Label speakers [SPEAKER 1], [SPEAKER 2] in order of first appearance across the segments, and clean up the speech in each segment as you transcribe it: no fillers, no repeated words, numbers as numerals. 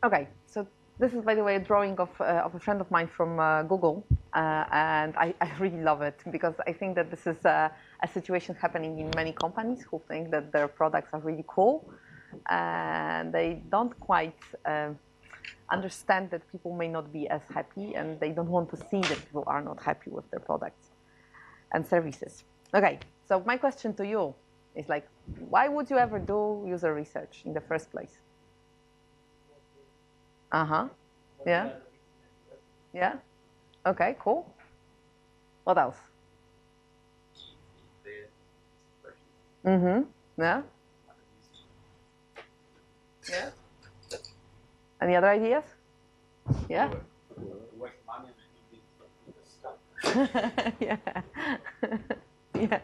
[SPEAKER 1] Okay, so this is, by the way, a drawing of a friend of mine from Google, and I really love it because I think that this is a situation happening in many companies who think that their products are really cool, and they don't quite understand that people may not be as happy, and they don't want to see that people are not happy with their products and services. Okay, so my question to you is like, why would you ever do user research in the first place? Uh-huh. Yeah. Yeah. Okay, cool. What else? Mm-hmm. Yeah. Yeah. Any other ideas? Yeah. Yeah. Yeah.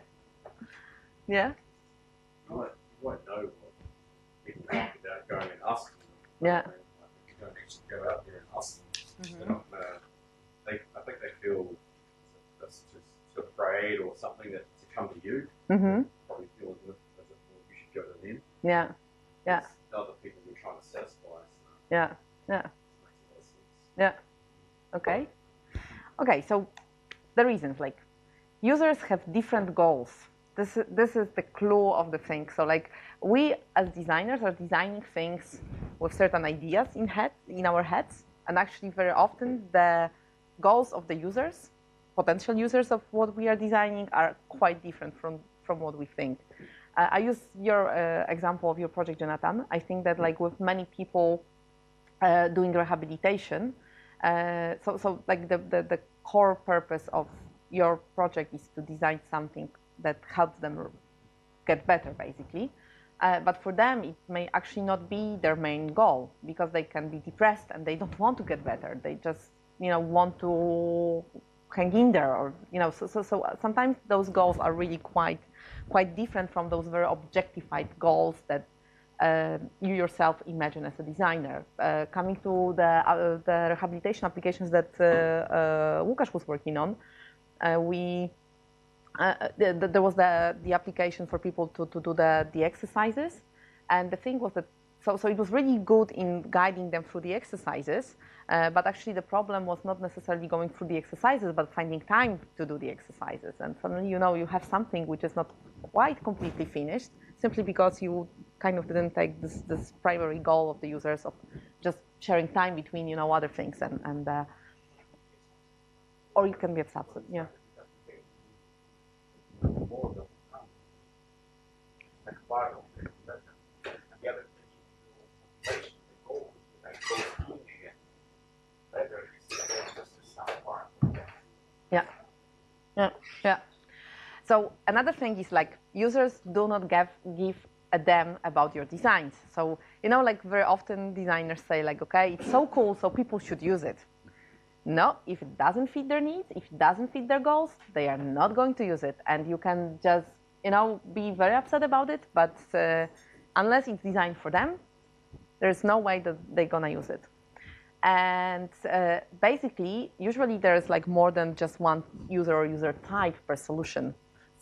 [SPEAKER 1] Yeah.
[SPEAKER 2] You won't know what people want without going and asking them.
[SPEAKER 1] Yeah.
[SPEAKER 2] You don't actually go out there and ask them. They're not gonna, I think they feel that's just afraid or something that to come to you. Probably feel as if you should go to them.
[SPEAKER 1] Yeah. Yeah.
[SPEAKER 2] The other people you're trying to satisfy.
[SPEAKER 1] Yeah. Yeah. Yeah. Okay. Okay, so the reasons, like, users have different goals. This is the clue of the thing. So like, we as designers are designing things with certain ideas in our heads, and actually very often the goals of the users, potential users of what we are designing, are quite different from what we think. I use your example of your project, Jonathan. I think that like with many people doing rehabilitation, so like the core purpose of your project is to design something that helps them get better, basically. But for them, it may actually not be their main goal because they can be depressed and they don't want to get better. They just, want to hang in there, or So sometimes those goals are really quite different from those very objectified goals that you yourself imagine as a designer. Coming to the rehabilitation applications that Łukasz was working on, there was the application for people to do the exercises, and the thing was that so it was really good in guiding them through the exercises, but actually the problem was not necessarily going through the exercises, but finding time to do the exercises. And suddenly, you have something which is not quite completely finished, simply because you kind of didn't take this primary goal of the users of just sharing time between, other things, and or it can be a subset, yeah. Yeah, yeah, yeah. So another thing is like users do not give a damn about your designs. So like very often designers say like, okay, it's so cool, so people should use it. No, if it doesn't fit their needs, if it doesn't fit their goals, they are not going to use it. And you can just, be very upset about it, but unless it's designed for them, there's no way that they're gonna use it. And basically, usually there's like more than just one user or user type per solution.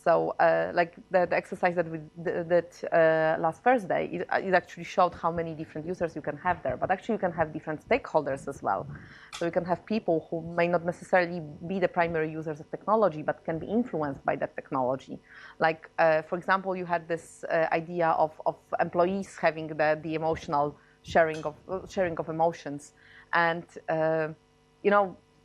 [SPEAKER 1] So like the exercise that we did last Thursday, it actually showed how many different users you can have there. But actually you can have different stakeholders as well. So you can have people who may not necessarily be the primary users of technology, but can be influenced by that technology. Like, for example, you had this idea of employees having the emotional sharing of emotions. And,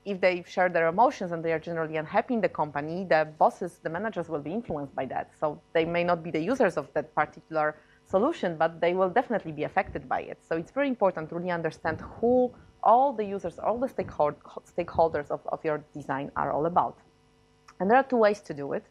[SPEAKER 1] if they share their emotions and they are generally unhappy in the company, the bosses, the managers will be influenced by that. So they may not be the users of that particular solution, but they will definitely be affected by it. So it's very important to really understand who all the users, all the stakeholders of your design are all about. And there are two ways to do it.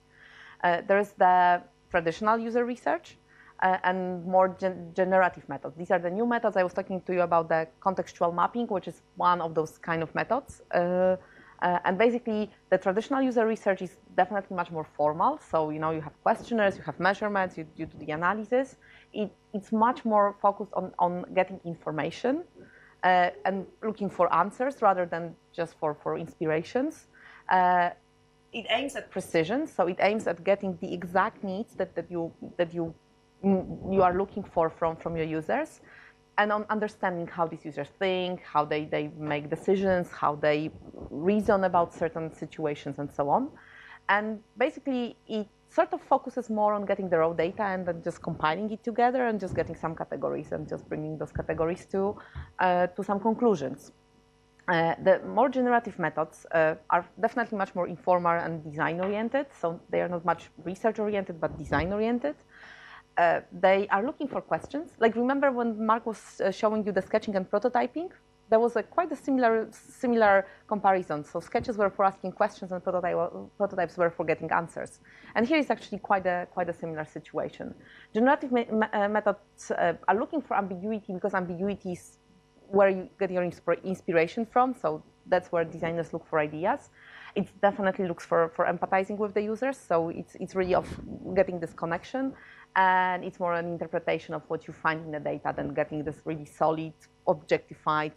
[SPEAKER 1] There's the traditional user research, and more generative methods. These are the new methods. I was talking to you about the contextual mapping, which is one of those kind of methods. And basically, the traditional user research is definitely much more formal. So, you have questionnaires, you have measurements, you do the analysis. It's much more focused on getting information and looking for answers rather than just for inspirations. It aims at precision, so it aims at getting the exact needs that you are looking for from your users. and on understanding how these users think, how they make decisions, how they reason about certain situations, and so on. And basically, it sort of focuses more on getting the raw data and then just compiling it together and just getting some categories and just bringing those categories to some conclusions. The more generative methods are definitely much more informal and design-oriented, so they are not much research-oriented, but design-oriented. They are looking for questions. Like, remember when Mark was showing you the sketching and prototyping? There was quite a similar comparison. So sketches were for asking questions and prototypes were for getting answers. And here is actually quite a similar situation. Generative methods are looking for ambiguity because ambiguity is where you get your inspiration from. So that's where designers look for ideas. It definitely looks for empathizing with the users. So it's really of getting this connection. And it's more an interpretation of what you find in the data than getting this really solid, objectified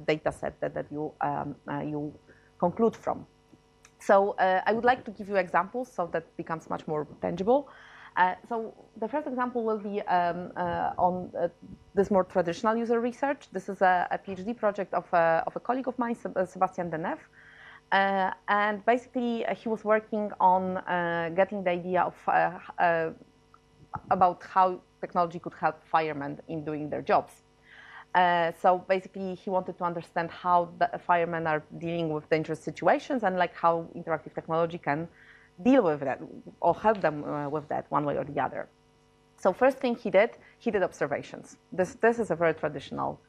[SPEAKER 1] data set that you conclude from. So I would like to give you examples so that becomes much more tangible. So the first example will be on this more traditional user research. This is a PhD project of a colleague of mine, Sebastian Deneuve. And basically, he was working on getting the idea of about how technology could help firemen in doing their jobs. So basically, he wanted to understand how the firemen are dealing with dangerous situations and like how interactive technology can deal with that or help them with that one way or the other. So first thing he did observations. This is a very traditional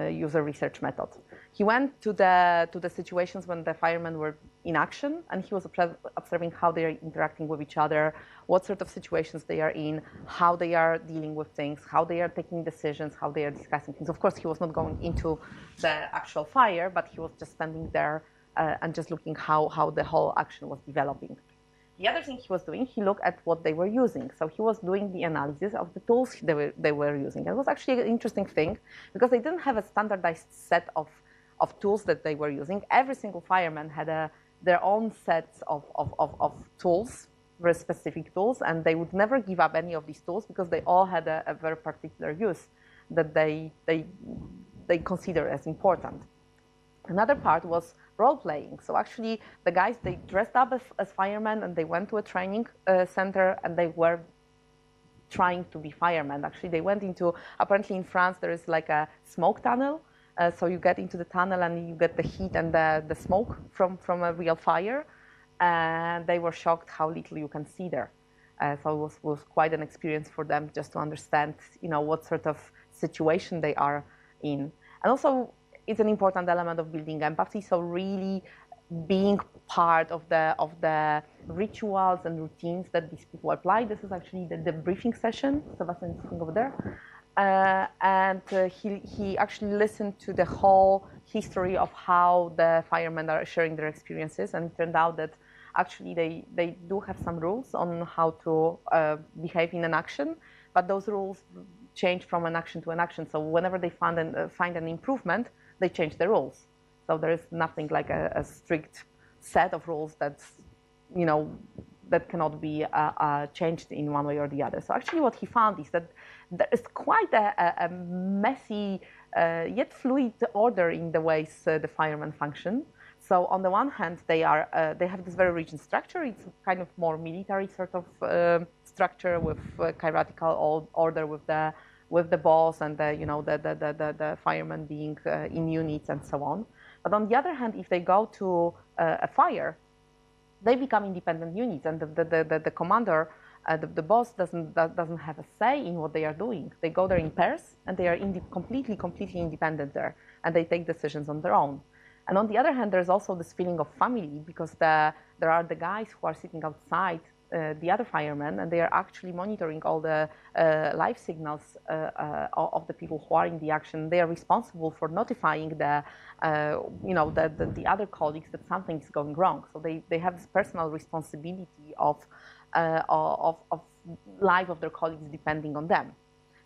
[SPEAKER 1] user research method. He went to the situations when the firemen were in action, and he was observing how they are interacting with each other, what sort of situations they are in, how they are dealing with things, how they are taking decisions, how they are discussing things. Of course, he was not going into the actual fire, but he was just standing there and just looking how the whole action was developing. The other thing he was doing, he looked at what they were using. So he was doing the analysis of the tools they were using. And it was actually an interesting thing because they didn't have a standardized set of tools that they were using. Every single fireman had their own sets of tools, very specific tools, and they would never give up any of these tools because they all had a very particular use that they consider as important. Another part was role-playing. So actually, the guys, they dressed up as firemen and they went to a training center and they were trying to be firemen. Actually, they went into, apparently in France, there is like a smoke tunnel. So you get into the tunnel and you get the heat and the smoke from a real fire. And they were shocked how little you can see there. So it was quite an experience for them just to understand, what sort of situation they are in. And also, it's an important element of building empathy. So really being part of the rituals and routines that these people apply. This is actually the briefing session. Sebastian is sitting over there. And he actually listened to the whole history of how the firemen are sharing their experiences. And it turned out that actually they do have some rules on how to behave in an action, but those rules change from an action to an action. So whenever they find an improvement, they change the rules. So there is nothing like a strict set of rules that's, that cannot be changed in one way or the other. So actually what he found is that there is quite a messy yet fluid order in the ways the firemen function. So on the one hand, they have this very rigid structure. It's kind of more military sort of structure with hierarchical order with the boss and the firemen being in units and so on. But on the other hand, if they go to a fire, they become independent units, and the commander, the boss doesn't have a say in what they are doing. They go there in pairs, and they are completely independent there, and they take decisions on their own. And on the other hand, there's also this feeling of family because there are the guys who are sitting outside the other firemen, and they are actually monitoring all the live signals of the people who are in the action. They are responsible for notifying the other colleagues that something is going wrong. So they have this personal responsibility of life of their colleagues depending on them.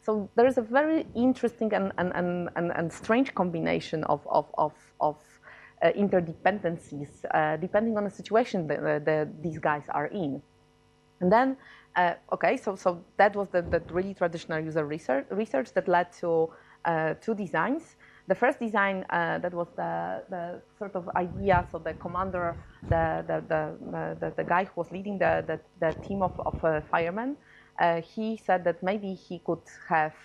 [SPEAKER 1] So there is a very interesting and strange combination of interdependencies depending on the situation that these guys are in. And then Okay, so that was the really traditional user research that led to two designs. The first design, that was the sort of idea. So the commander, the guy who was leading the team of firemen, he said that maybe he could have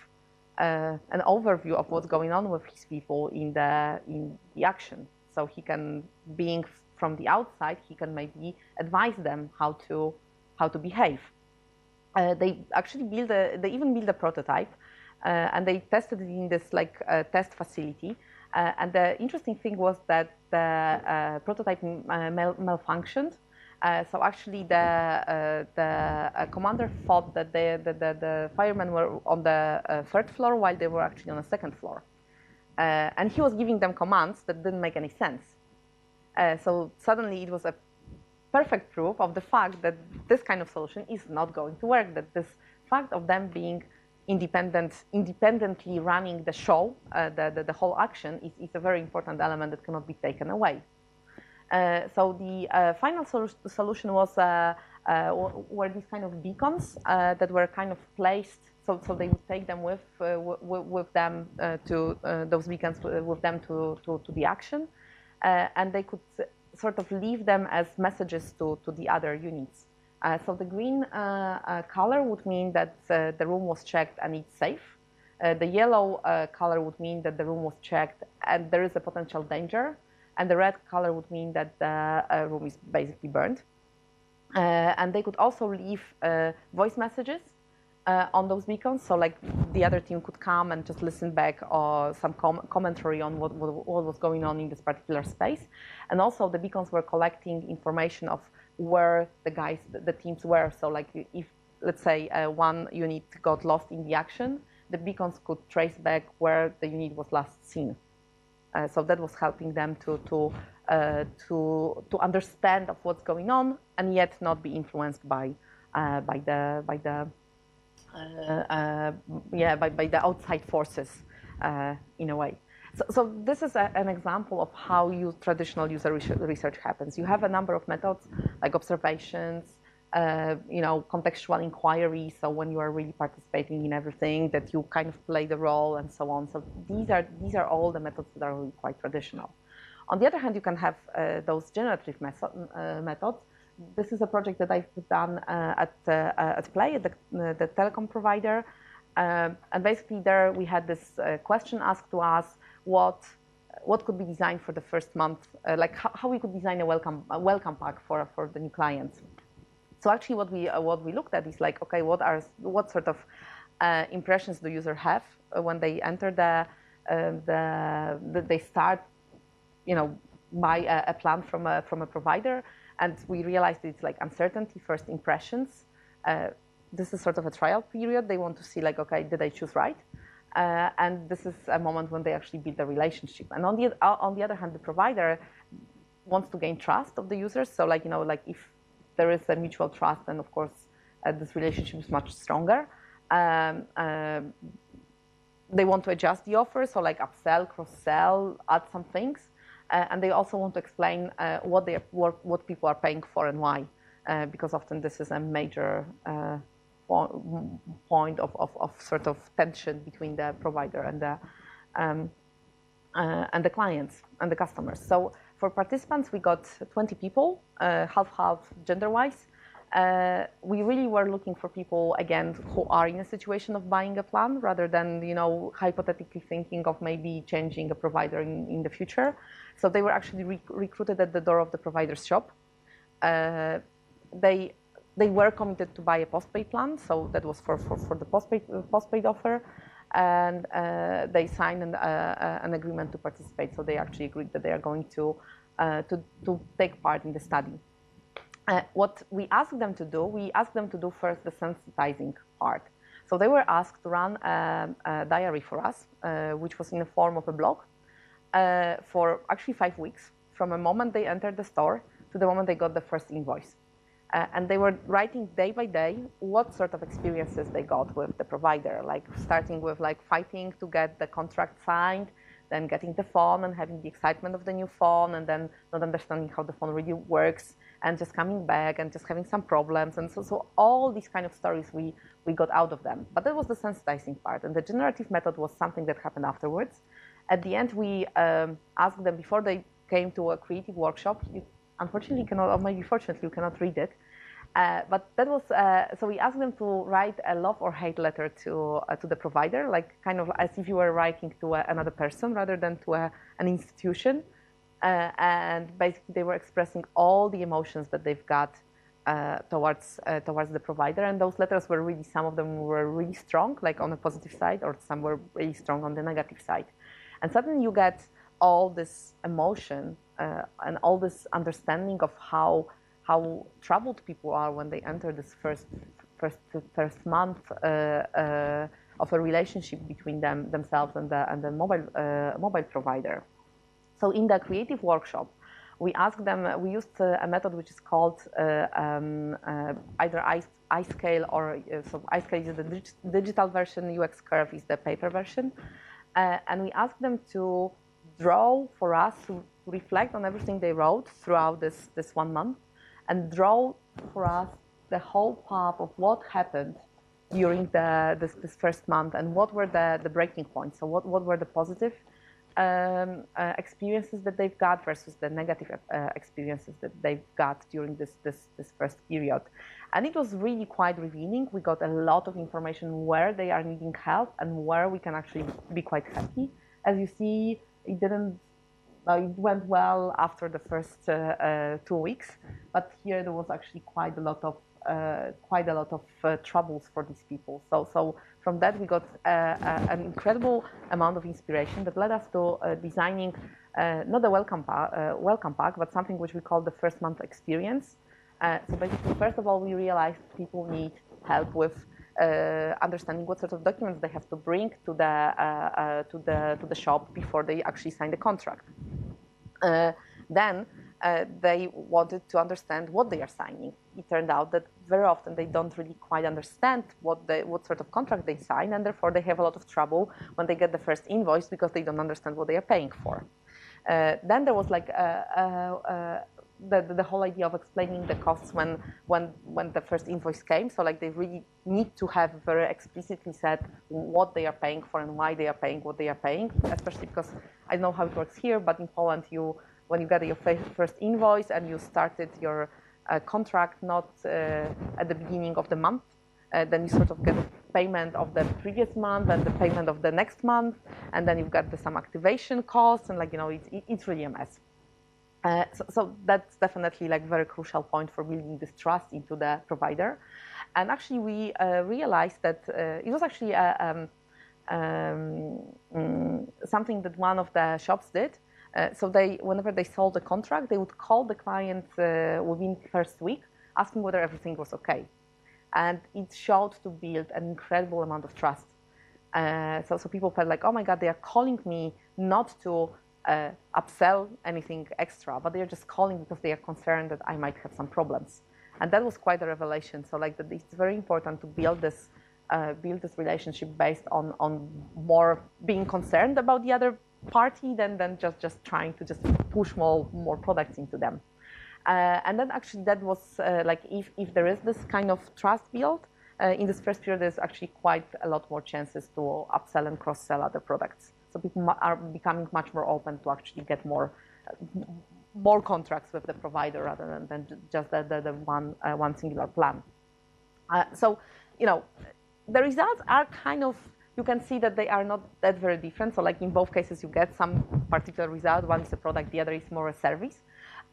[SPEAKER 1] an overview of what's going on with his people in the action. So he can, being from the outside, he can maybe advise them how to behave. They actually they even built a prototype, and they tested it in this test facility. And the interesting thing was that the prototype malfunctioned. So actually, the commander thought that the firemen were on the third floor while they were actually on the second floor, and he was giving them commands that didn't make any sense. So suddenly, it was a perfect proof of the fact that this kind of solution is not going to work. That this fact of them being independently running the show, the whole action, is a very important element that cannot be taken away. So the final solution was were these kind of beacons that were kind of placed. So they would take them with them to those beacons with them to the action, and they could sort of leave them as messages to the other units. So the green color would mean that the room was checked and it's safe. The yellow color would mean that the room was checked and there is a potential danger. And the red color would mean that the room is basically burned. And they could also leave voice messages on those beacons. So like the other team could come and just listen back or some commentary on what was going on in this particular space. And also the beacons were collecting information of where the teams were. So like if, let's say, one unit got lost in the action, the beacons could trace back where the unit was last seen. So that was helping them to understand of what's going on and yet not be influenced by the outside forces in a way. So this is an example of how traditional user research happens. You have a number of methods like observations, contextual inquiry. So when you are really participating in everything, that you kind of play the role and so on. So these are all the methods that are really quite traditional. On the other hand, you can have those generative methods. This is a project that I've done at Play, at the telecom provider. And basically there we had this question asked to us, what could be designed for the first month, like how we could design a welcome pack for the new clients. So actually what we looked at is like, okay, what sort of impressions do users have when they enter they start, buy a plan from a provider. And we realized it's like uncertainty, first impressions. This is sort of a trial period. They want to see like, okay, did I choose right? And this is a moment when they actually build a relationship. And on the other hand, the provider wants to gain trust of the users. So like, if there is a mutual trust, then of course this relationship is much stronger. They want to adjust the offer, so like upsell, cross-sell, add some things. And they also want to explain what people are paying for and why, because often this is a major point of sort of tension between the provider and the clients and the customers. So for participants, we got 20 people, half gender-wise. We really were looking for people, again, who are in a situation of buying a plan rather than, hypothetically thinking of maybe changing a provider in the future. So they were actually recruited at the door of the provider's shop. They were committed to buy a postpaid plan, so that was for the postpaid offer, and they signed an agreement to participate. So they actually agreed that they are going to take part in the study. What we asked them to do first the sensitizing part. So they were asked to run a diary for us, which was in the form of a blog, for actually 5 weeks, from a moment they entered the store to the moment they got the first invoice. And they were writing day by day what sort of experiences they got with the provider, like starting with like fighting to get the contract signed, then getting the phone and having the excitement of the new phone, and then not understanding how the phone really works, and just coming back and just having some problems. And so all these kind of stories we got out of them. But that was the sensitizing part. And the generative method was something that happened afterwards. At the end, we asked them before they came to a creative workshop. You unfortunately cannot, or maybe fortunately, you cannot read it. But that was, so we asked them to write a love or hate letter to the provider, like kind of as if you were writing to another person rather than to an institution. And basically they were expressing all the emotions that they've got towards the provider. And those letters were really, some of them were really strong, like on the positive side, or some were really strong on the negative side. And suddenly you get all this emotion and all this understanding of how troubled people are when they enter this first month of a relationship between themselves and the mobile provider. So in the creative workshop, we asked them. We used a method which is called either iScale or so iScale is the digital version. UX Curve is the paper version, and we asked them to draw for us to reflect on everything they wrote throughout this 1 month, and draw for us the whole path of what happened during this first month and what were the breaking points. So what were the positive experiences that they've got versus the negative experiences that they've got during this first period. And it was really quite revealing. We got a lot of information where they are needing help and where we can actually be quite happy. As you see, it went well after the first 2 weeks, but here there was actually quite a lot of troubles for these people. So from that we got an incredible amount of inspiration that led us to designing not a welcome pack, but something which we call the first month experience. So basically, first of all, we realized people need help with understanding what sort of documents they have to bring to the shop before they actually sign the contract. Then they wanted to understand what they are signing. It turned out that very often they don't really quite understand what sort of contract they sign, and therefore they have a lot of trouble when they get the first invoice because they don't understand what they are paying for. Then there was like the whole idea of explaining the costs when the first invoice came. So like they really need to have very explicitly said what they are paying for and why they are paying what they are paying, especially because I don't know how it works here, but in Poland when you get your first invoice and you started your contract not at the beginning of the month, then you sort of get a payment of the previous month and the payment of the next month, and then you've got some activation costs, and it's really a mess. So that's definitely like very crucial point for building this trust into the provider. And actually we realized that it was actually something that one of the shops did. So whenever they sold the contract, they would call the client within the first week, asking whether everything was okay. And it showed to build an incredible amount of trust. So people felt like, oh my God, they are calling me not to upsell anything extra, but they're just calling because they are concerned that I might have some problems. And that was quite a revelation. So like that, it's very important to build this relationship based on more being concerned about the other party than just trying to just push more products into them. And then actually that was like if there is this kind of trust built in this first period, there's actually quite a lot more chances to upsell and cross-sell other products. So people are becoming much more open to actually get more contracts with the provider rather than just the one singular plan. So the results are kind of, you can see that they are not that very different. So like in both cases, you get some particular result. One is a product, the other is more a service.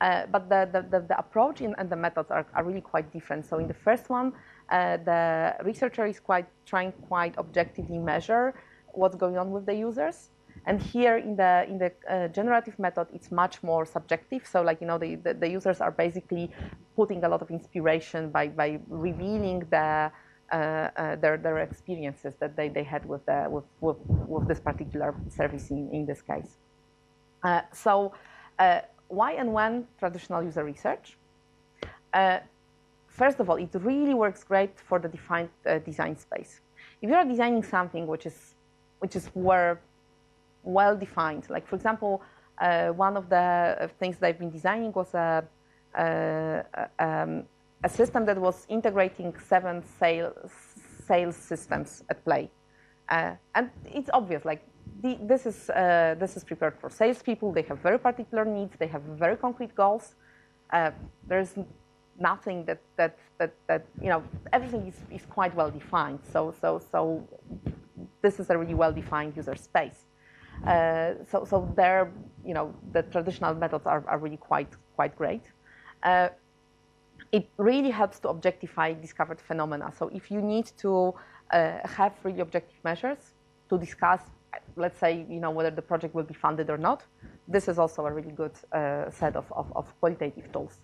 [SPEAKER 1] But the approach and the methods are really quite different. So in the first one, the researcher is trying quite objectively measure what's going on with the users. And here in the generative method, it's much more subjective. So like, the users are basically putting a lot of inspiration by revealing their experiences that they had with this particular service in this case. So why and when traditional user research? First of all, it really works great for the defined design space. If you are designing something which is well defined, like for example, one of the things that I've been designing was a a system that was integrating 7 sales systems at play. And it's obvious, like this is prepared for salespeople. They have very particular needs. They have very concrete goals. There's nothing that everything is quite well defined. So this is a really well defined user space. So there, the traditional methods are really quite great. It really helps to objectify discovered phenomena. So if you need to have really objective measures to discuss, let's say, whether the project will be funded or not, this is also a really good set of qualitative tools.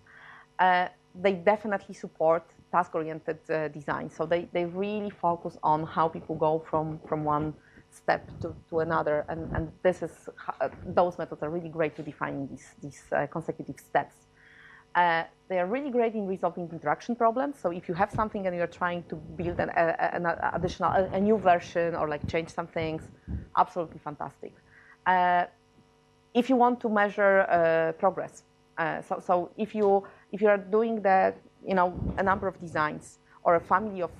[SPEAKER 1] They definitely support task-oriented design. So they really focus on how people go from one step to another, and this is those methods are really great to defining these consecutive steps. They are really great in resolving interaction problems. So if you have something and you're trying to build a new version or like change some things, absolutely fantastic. If you want to measure progress, so if you are doing a number of designs or a family of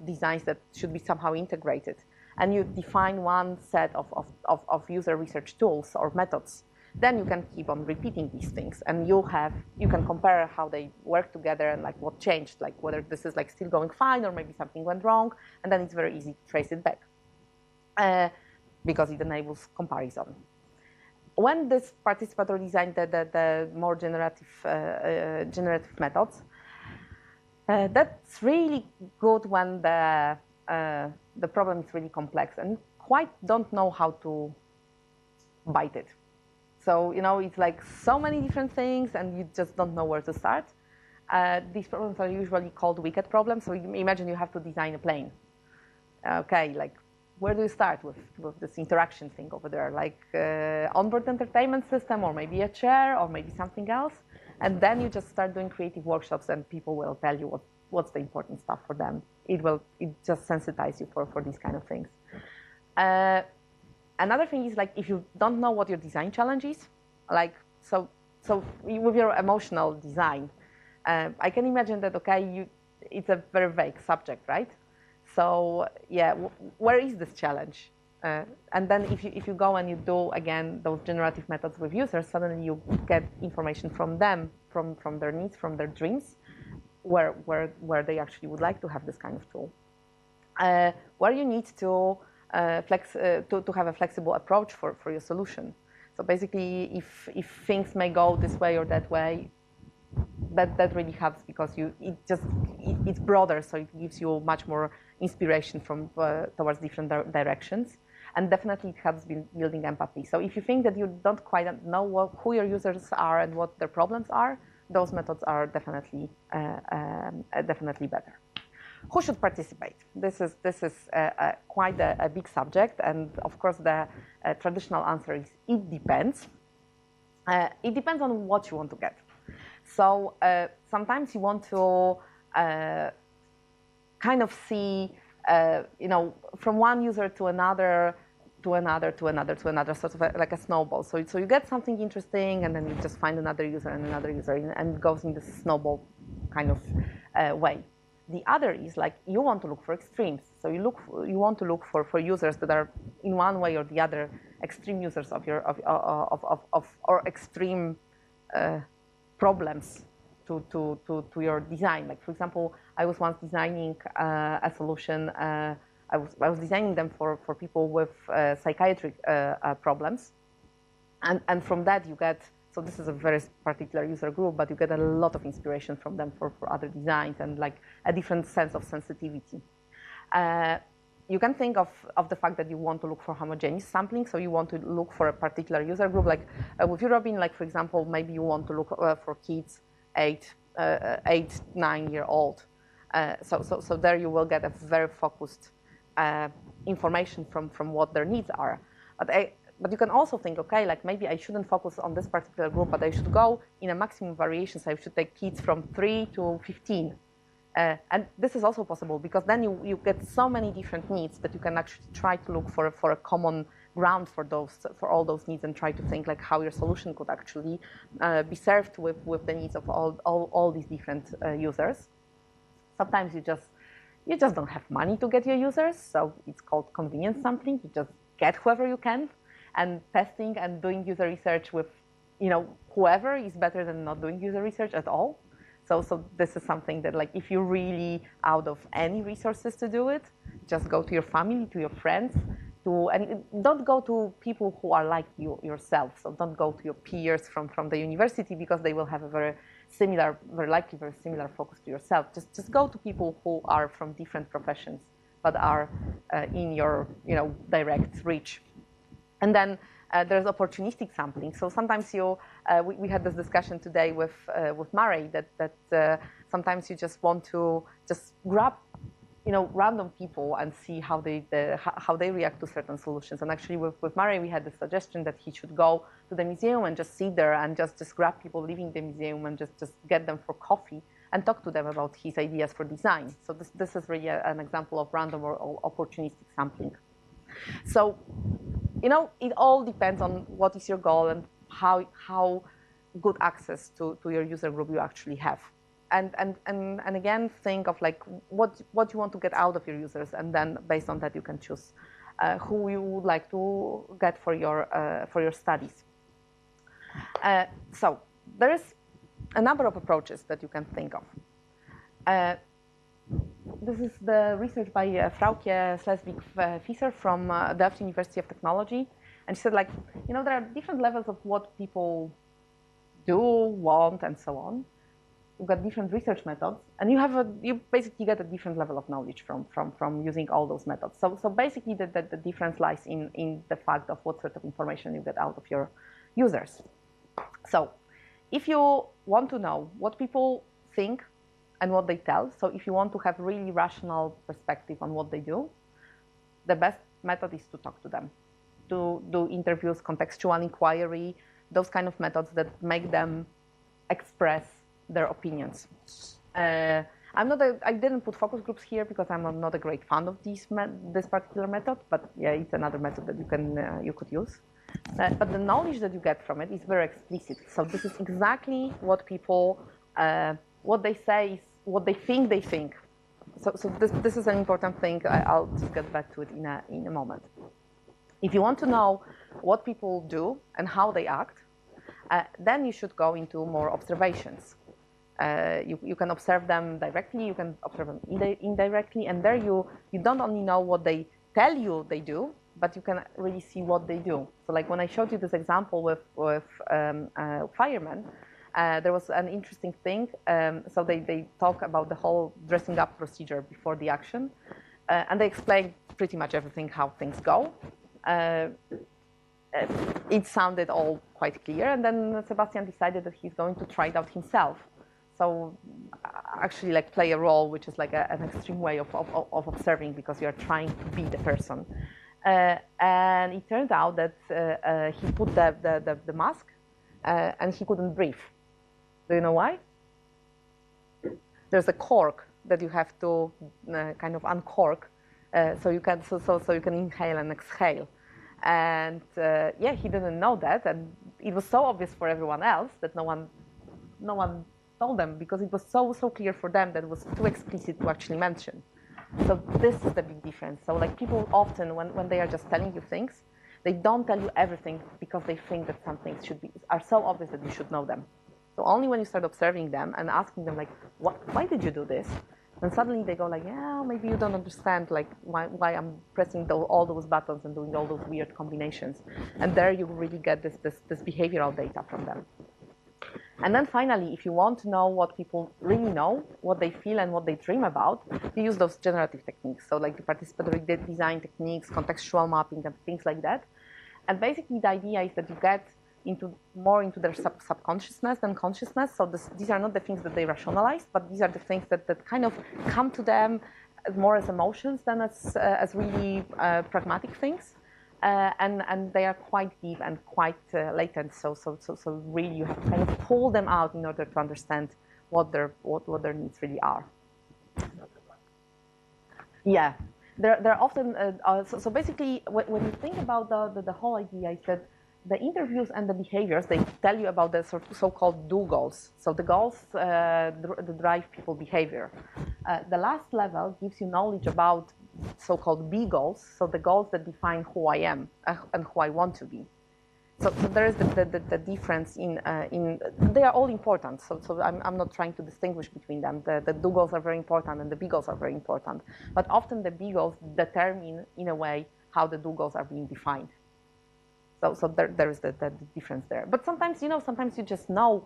[SPEAKER 1] designs that should be somehow integrated, and you define one set of user research tools or methods, then you can keep on repeating these things, and you can compare how they work together and like what changed, like whether this is like still going fine or maybe something went wrong, and then it's very easy to trace it back because it enables comparison. When this participatory design, the more generative methods, that's really good when the problem is really complex and quite don't know how to bite it. So, it's like so many different things and you just don't know where to start. These problems are usually called wicked problems. So imagine you have to design a plane. Okay, like where do you start with this interaction thing over there? Like onboard entertainment system, or maybe a chair, or maybe something else. And then you just start doing creative workshops and people will tell you what's the important stuff for them. It just sensitizes you for these kind of things. Another thing is like if you don't know what your design challenge is, like so with your emotional design, I can imagine that it's a very vague subject, right? So yeah, where is this challenge? And then if you go and you do again those generative methods with users, suddenly you get information from them, from their needs, from their dreams, where they actually would like to have this kind of tool. Where you need to to have a flexible approach for your solution. So basically, if things may go this way or that way, that really helps because it's broader, so it gives you much more inspiration towards different directions, and definitely it helps building empathy. So if you think that you don't quite know who your users are and what their problems are, those methods are definitely better. Who should participate? This is quite a big subject, and of course the traditional answer is it depends. It depends on what you want to get. So sometimes you want to kind of see, from one user to another, sort of like a snowball. So you get something interesting, and then you just find another user, and it goes in this snowball kind of way. The other is like you want to look for extremes. So you want to look for users that are in one way or the other extreme users of or extreme problems to your design. Like for example, I was once designing a solution. I was designing them for people with psychiatric problems, and from that you get. So this is a very particular user group, but you get a lot of inspiration from them for other designs and like a different sense of sensitivity. You can think of the fact that you want to look for homogeneous sampling, so you want to look for a particular user group. Like with Eurobin, like for example, maybe you want to look for kids 8-9-year-old. So there you will get a very focused information from what their needs are. But you can also think, okay, like maybe I shouldn't focus on this particular group, but I should go in a maximum variation. So I should take kids from 3 to 15 And this is also possible because then you get so many different needs that you can actually try to look for a common ground for all those needs and try to think like how your solution could actually be served with the needs of all these different users. Sometimes you just don't have money to get your users, so it's called convenience sampling. You just get whoever you can, and testing and doing user research with whoever is better than not doing user research at all. So this is something that, like, if you're really out of any resources to do it, just go to your family, to your friends, and don't go to people who are like you yourself. So don't go to your peers from the university because they will have a very likely very similar focus to yourself. Just go to people who are from different professions but are in your direct reach. And then there's opportunistic sampling. So sometimes we had this discussion today with Murray that sometimes you just want to just grab random people and see how they react to certain solutions. And actually with Murray, we had the suggestion that he should go to the museum and just sit there and just grab people leaving the museum and just get them for coffee and talk to them about his ideas for design. So this is really an example of random or opportunistic sampling. So, it all depends on what is your goal and how good access to your user group you actually have. And again, think of like what you want to get out of your users, and then based on that you can choose who you would like to get for your studies. So there is a number of approaches that you can think of. This is the research by Frauke Slesvig-Fischer from Delft University of Technology, and she said, like, there are different levels of what people do, want, and so on. You've got different research methods, and you basically get a different level of knowledge from using all those methods. So basically, the difference lies in the fact of what sort of information you get out of your users. So if you want to know what people think and what they tell, so if you want to have really rational perspective on what they do, the best method is to talk to them, to do interviews, contextual inquiry, those kind of methods that make them express their opinions. I didn't put focus groups here because I'm not a great fan of this particular method, but yeah, it's another method that you could use. But the knowledge that you get from it is very explicit. So this is exactly what people, what they say is what they think they think. So this is an important thing. I'll just get back to it in a moment. If you want to know what people do and how they act, then you should go into more observations. You can observe them directly, you can observe them indirectly, and there you don't only know what they tell you they do, but you can really see what they do. So like when I showed you this example with firemen, there was an interesting thing. So they talk about the whole dressing up procedure before the action, and they explain pretty much everything, how things go. It sounded all quite clear, and then Sebastian decided that he's going to try it out himself. So actually, like, play a role, which is like an extreme way of observing, because you're trying to be the person. And it turned out that he put the mask and he couldn't breathe. Do you know why? There's a cork that you have to kind of uncork, so you can inhale and exhale. And yeah, he didn't know that, and it was so obvious for everyone else that no one told them, because it was so clear for them that it was too explicit to actually mention. So this is the big difference. So like, people often, when they are just telling you things, they don't tell you everything because they think that some things are so obvious that you should know them. So only when you start observing them and asking them, like, why did you do this? And suddenly they go like, yeah, maybe you don't understand, like, why I'm pressing all those buttons and doing all those weird combinations. And there you really get this behavioral data from them. And then finally, if you want to know what people really know, what they feel and what they dream about, you use those generative techniques. So like the participatory design techniques, contextual mapping, and things like that. And basically the idea is that you get more into their subconsciousness than consciousness. So these are not the things that they rationalize, but these are the things that kind of come to them more as emotions than as really pragmatic things. And they are quite deep and quite latent. So really you have to kind of pull them out in order to understand what their needs really are. Yeah, they're often so basically when you think about the whole idea is that the interviews and the behaviors, they tell you about the so-called do goals. So the goals drive people behavior. The last level gives you knowledge about so-called be goals, so the goals that define who I am and who I want to be. So there is the difference in they are all important. So I'm not trying to distinguish between them. The do goals are very important and the be goals are very important. But often the be goals determine, in a way, how the do goals are being defined. So there is the difference there. But sometimes, sometimes you just know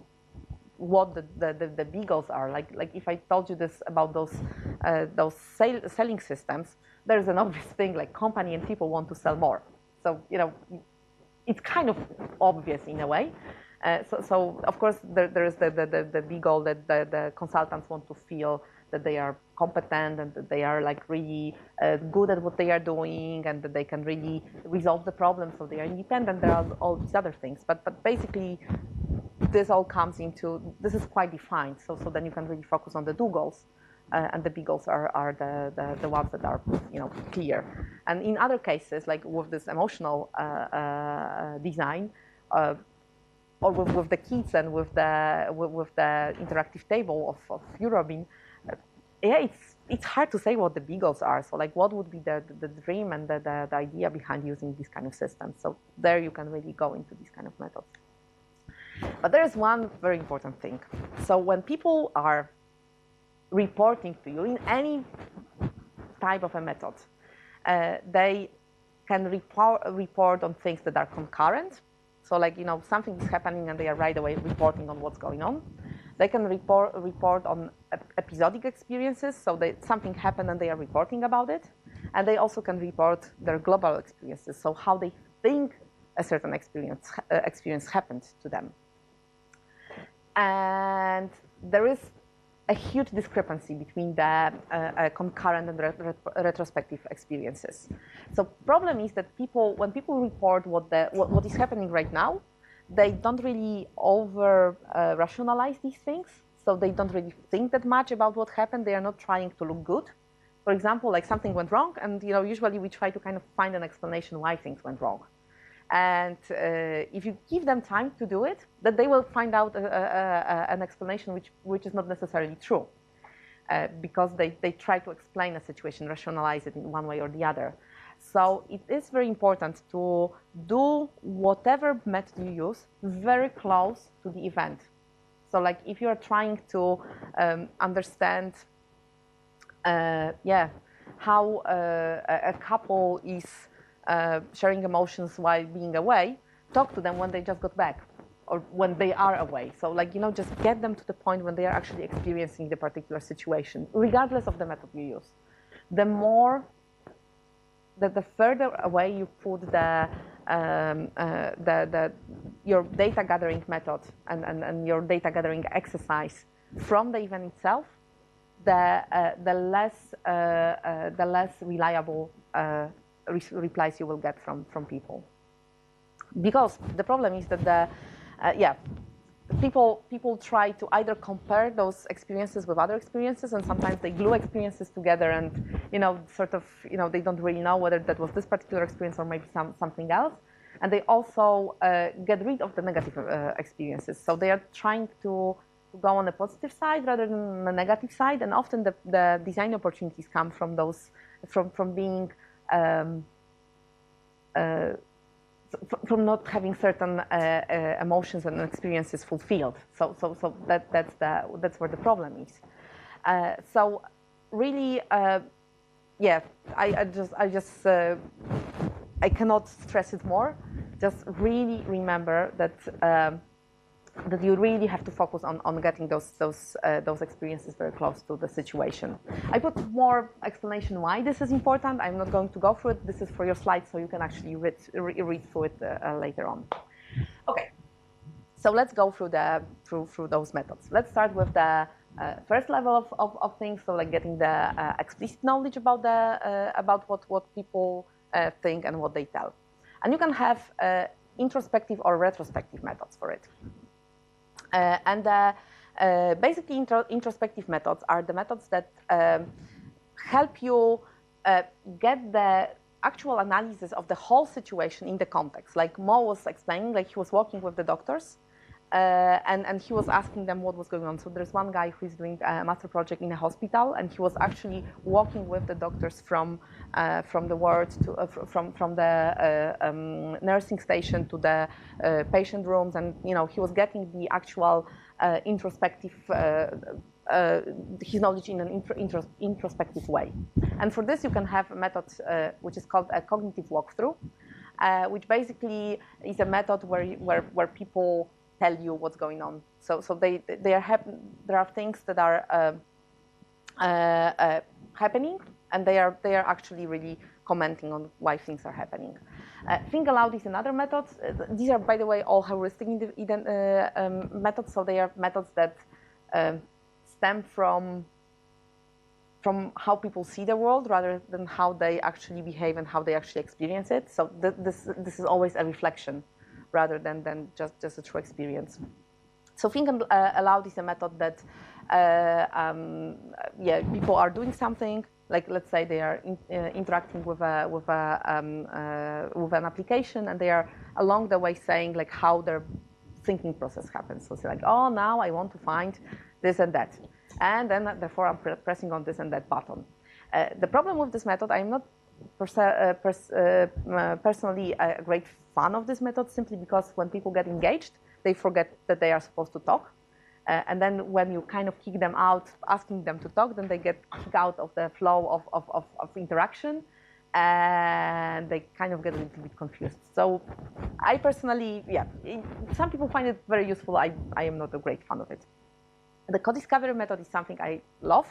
[SPEAKER 1] what the B goals are. Like if I told you this about those selling systems, there's an obvious thing like company and people want to sell more. So, it's kind of obvious in a way. So of course there is the B goal that the consultants want to feel that they are competent and that they are like really good at what they are doing and that they can really resolve the problem, so they are independent. There are all these other things, but basically this all comes into, this is quite defined, so then you can really focus on the do goals, and the B goals are the ones that are clear. And in other cases, like with this emotional design, or with the kids and with the interactive table of Eurobin, yeah, it's hard to say what the B goals are. So like, what would be the dream and the idea behind using this kind of system? So there you can really go into these kind of methods. But there is one very important thing. So when people are reporting to you in any type of a method, they can report on things that are concurrent. So like, something is happening and they are right away reporting on what's going on. They can report on episodic experiences, so something happened and they are reporting about it. And they also can report their global experiences, so how they think a certain experience happened to them. And there is a huge discrepancy between the concurrent and retrospective experiences. So problem is that when people report what is happening right now, they don't really rationalize these things. So they don't really think that much about what happened. They are not trying to look good. For example, like something went wrong, and usually we try to kind of find an explanation why things went wrong. And if you give them time to do it, then they will find out an explanation which is not necessarily true, because they try to explain a situation, rationalize it in one way or the other. So it is very important to do whatever method you use very close to the event. So like if you're trying to understand how a couple is sharing emotions while being away, talk to them when they just got back or when they are away. So like, just get them to the point when they are actually experiencing the particular situation, regardless of the method you use. The further away you put your data gathering method and your data gathering exercise from the event itself, the less reliable replies you will get from people. Because the problem is that people try to either compare those experiences with other experiences, and sometimes they glue experiences together, and they don't really know whether that was this particular experience or maybe something else. And they also get rid of the negative experiences. So they are trying to go on the positive side rather than the negative side, and often the design opportunities come from those from being from not having certain emotions and experiences fulfilled. So that's where the problem is. So really, I cannot stress it more. Just really remember that that you really have to focus on getting those experiences very close to the situation. I put more explanation why this is important. I'm not going to go through it. This is for your slides, so you can actually read through it later on. Okay, so let's go through through those methods. Let's start with the first level of things, so like getting the explicit knowledge about what people think and what they tell. And you can have introspective or retrospective methods for it. Basically, introspective methods are the methods that help you get the actual analysis of the whole situation in the context. Like Mo was explaining, like he was working with the doctors, and he was asking them what was going on. So there's one guy who is doing a master project in a hospital, and he was actually walking with the doctors from the ward to from the nursing station to the patient rooms, and he was getting the actual introspective. His knowledge in an introspective way. And for this, you can have a method which is called a cognitive walkthrough, which basically is a method where people tell you what's going on. So there are things that are happening, and they are actually really commenting on why things are happening. Think aloud is another method. These are, by the way, all heuristic methods. So they are methods that stem from how people see the world rather than how they actually behave and how they actually experience it. So this is always a reflection rather than just a true experience. So think aloud is a method that people are doing something, like let's say they are interacting with an application, and they are along the way saying like how their thinking process happens. So it's like, oh, now I want to find this and that. And then, therefore, I'm pressing on this and that button. The problem with this method, I'm not personally a great fan of this method, simply because when people get engaged, they forget that they are supposed to talk. And then when you kind of kick them out, asking them to talk, then they get kicked out of the flow of interaction, and they kind of get a little bit confused. So I personally, some people find it very useful. I am not a great fan of it. The co-discovery method is something I love.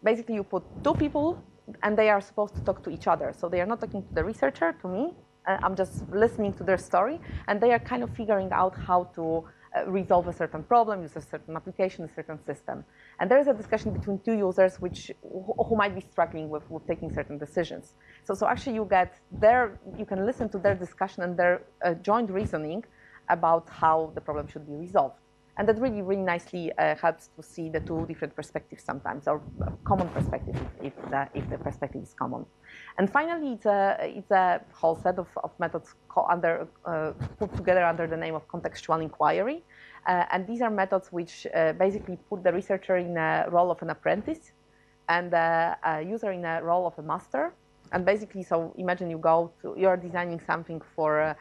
[SPEAKER 1] Basically, you put two people, and they are supposed to talk to each other. So they are not talking to the researcher, to me. I'm just listening to their story, and they are kind of figuring out how to resolve a certain problem, use a certain application, a certain system. And there is a discussion between two users who might be struggling with taking certain decisions. So actually you can listen to their discussion and their joint reasoning about how the problem should be resolved. And that really, really nicely helps to see the two different perspectives sometimes, or a common perspective if the perspective is common. And finally, it's a whole set of methods put together under the name of contextual inquiry. And these are methods which basically put the researcher in a role of an apprentice and a user in a role of a master. And basically, so imagine you're designing something for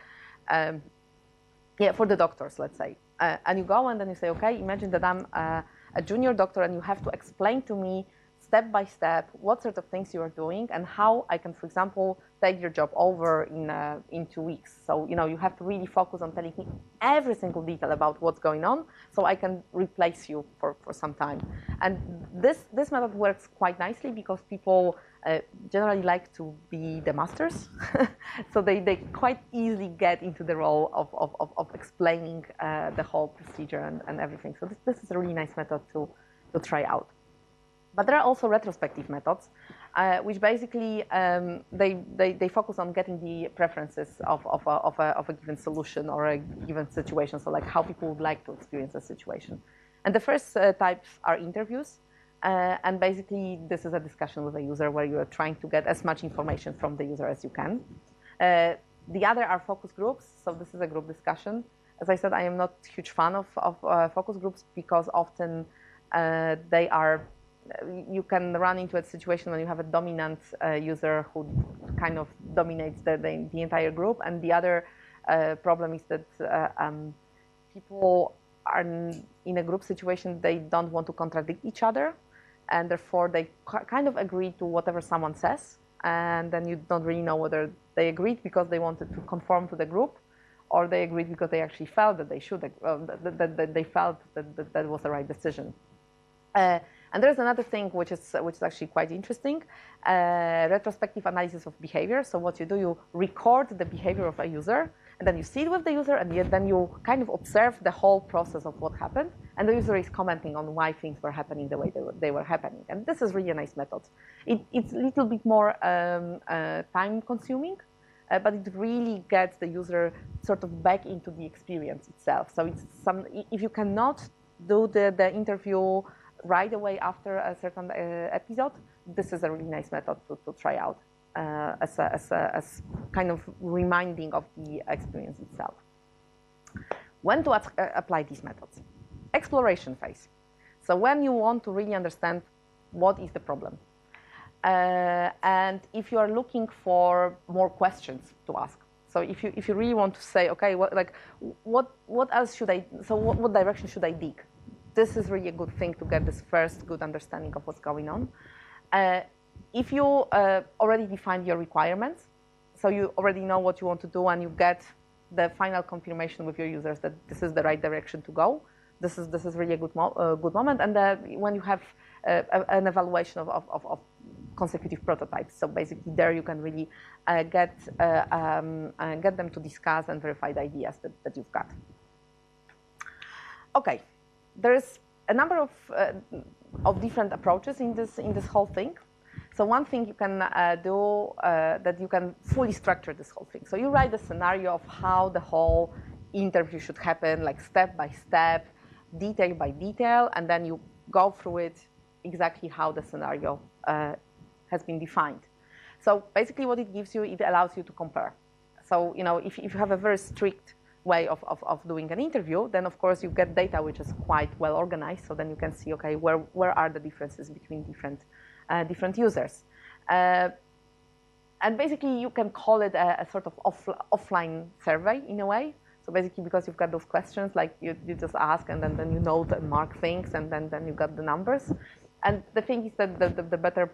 [SPEAKER 1] the doctors, let's say. And you go and then you say, okay, imagine that I'm a junior doctor and you have to explain to me step by step what sort of things you are doing and how I can, for example, take your job over in 2 weeks. So, you have to really focus on telling me every single detail about what's going on so I can replace you for some time. And this method works quite nicely because people generally like to be the masters. So they quite easily get into the role of explaining the whole procedure and everything. So this is a really nice method to try out. But there are also retrospective methods, which basically they focus on getting the preferences of a given solution or a given situation. So like how people would like to experience a situation. And the first types are interviews. And basically, this is a discussion with a user where you are trying to get as much information from the user as you can. The other are focus groups. So this is a group discussion. As I said, I am not a huge fan of focus groups because often you can run into a situation when you have a dominant user who kind of dominates the entire group. And the other problem is that people are in a group situation, they don't want to contradict each other. And therefore, they kind of agree to whatever someone says. And then you don't really know whether they agreed because they wanted to conform to the group, or they agreed because they actually felt that they should, that they felt that was the right decision. And there's another thing which is actually quite interesting, retrospective analysis of behavior. So what you do, you record the behavior of a user, and then you sit with the user, and then you kind of observe the whole process of what happened, and the user is commenting on why things were happening the way they were happening. And this is really a nice method. It's a little bit more time-consuming, but it really gets the user sort of back into the experience itself. So if you cannot do the interview right away after a certain episode, this is a really nice method to try out as kind of reminding of the experience itself. When to apply these methods? Exploration phase. So when you want to really understand what is the problem. And if you are looking for more questions to ask. So if you really want to say, okay, what else should I, so what direction should I dig? This is really a good thing to get this first good understanding of what's going on. If you already defined your requirements, so you already know what you want to do and you get the final confirmation with your users that this is the right direction to go, this is really a good moment. And when you have an evaluation of consecutive prototypes, so basically there you can really get them to discuss and verify the ideas that you've got. Okay, there's a number of different approaches in this whole thing. So one thing you can do that you can fully structure this whole thing. So you write a scenario of how the whole interview should happen, like step by step, detail by detail, and then you go through it exactly how the scenario has been defined. So basically what it gives you, it allows you to compare. So, you know, if you have a very strict way of doing an interview, then of course you get data which is quite well organized. So then you can see, okay, where are the differences between different users. And basically you can call it a sort of offline survey in a way. So basically because you've got those questions, like you just ask and then you note and mark things and then you got the numbers. And the thing is that the better,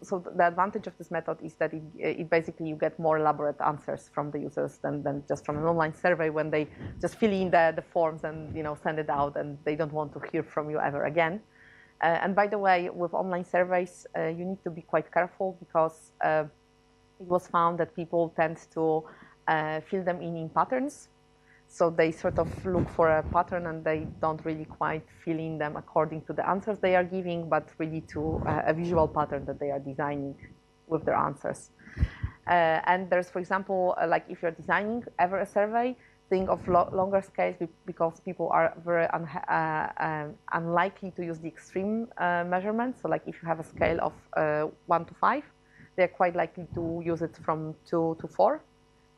[SPEAKER 1] so the advantage of this method is that it basically you get more elaborate answers from the users than just from an online survey when they just fill in the forms and, you know, send it out and they don't want to hear from you ever again. And by the way, with online surveys, you need to be quite careful because it was found that people tend to fill them in patterns. So they sort of look for a pattern and they don't really quite fill in them according to the answers they are giving, but really to a visual pattern that they are designing with their answers. And there's, for example, like if you're designing ever a survey, think of longer scales because people are very unlikely to use the extreme measurements. So like if you have a scale of 1 to 5, they're quite likely to use it from 2 to 4.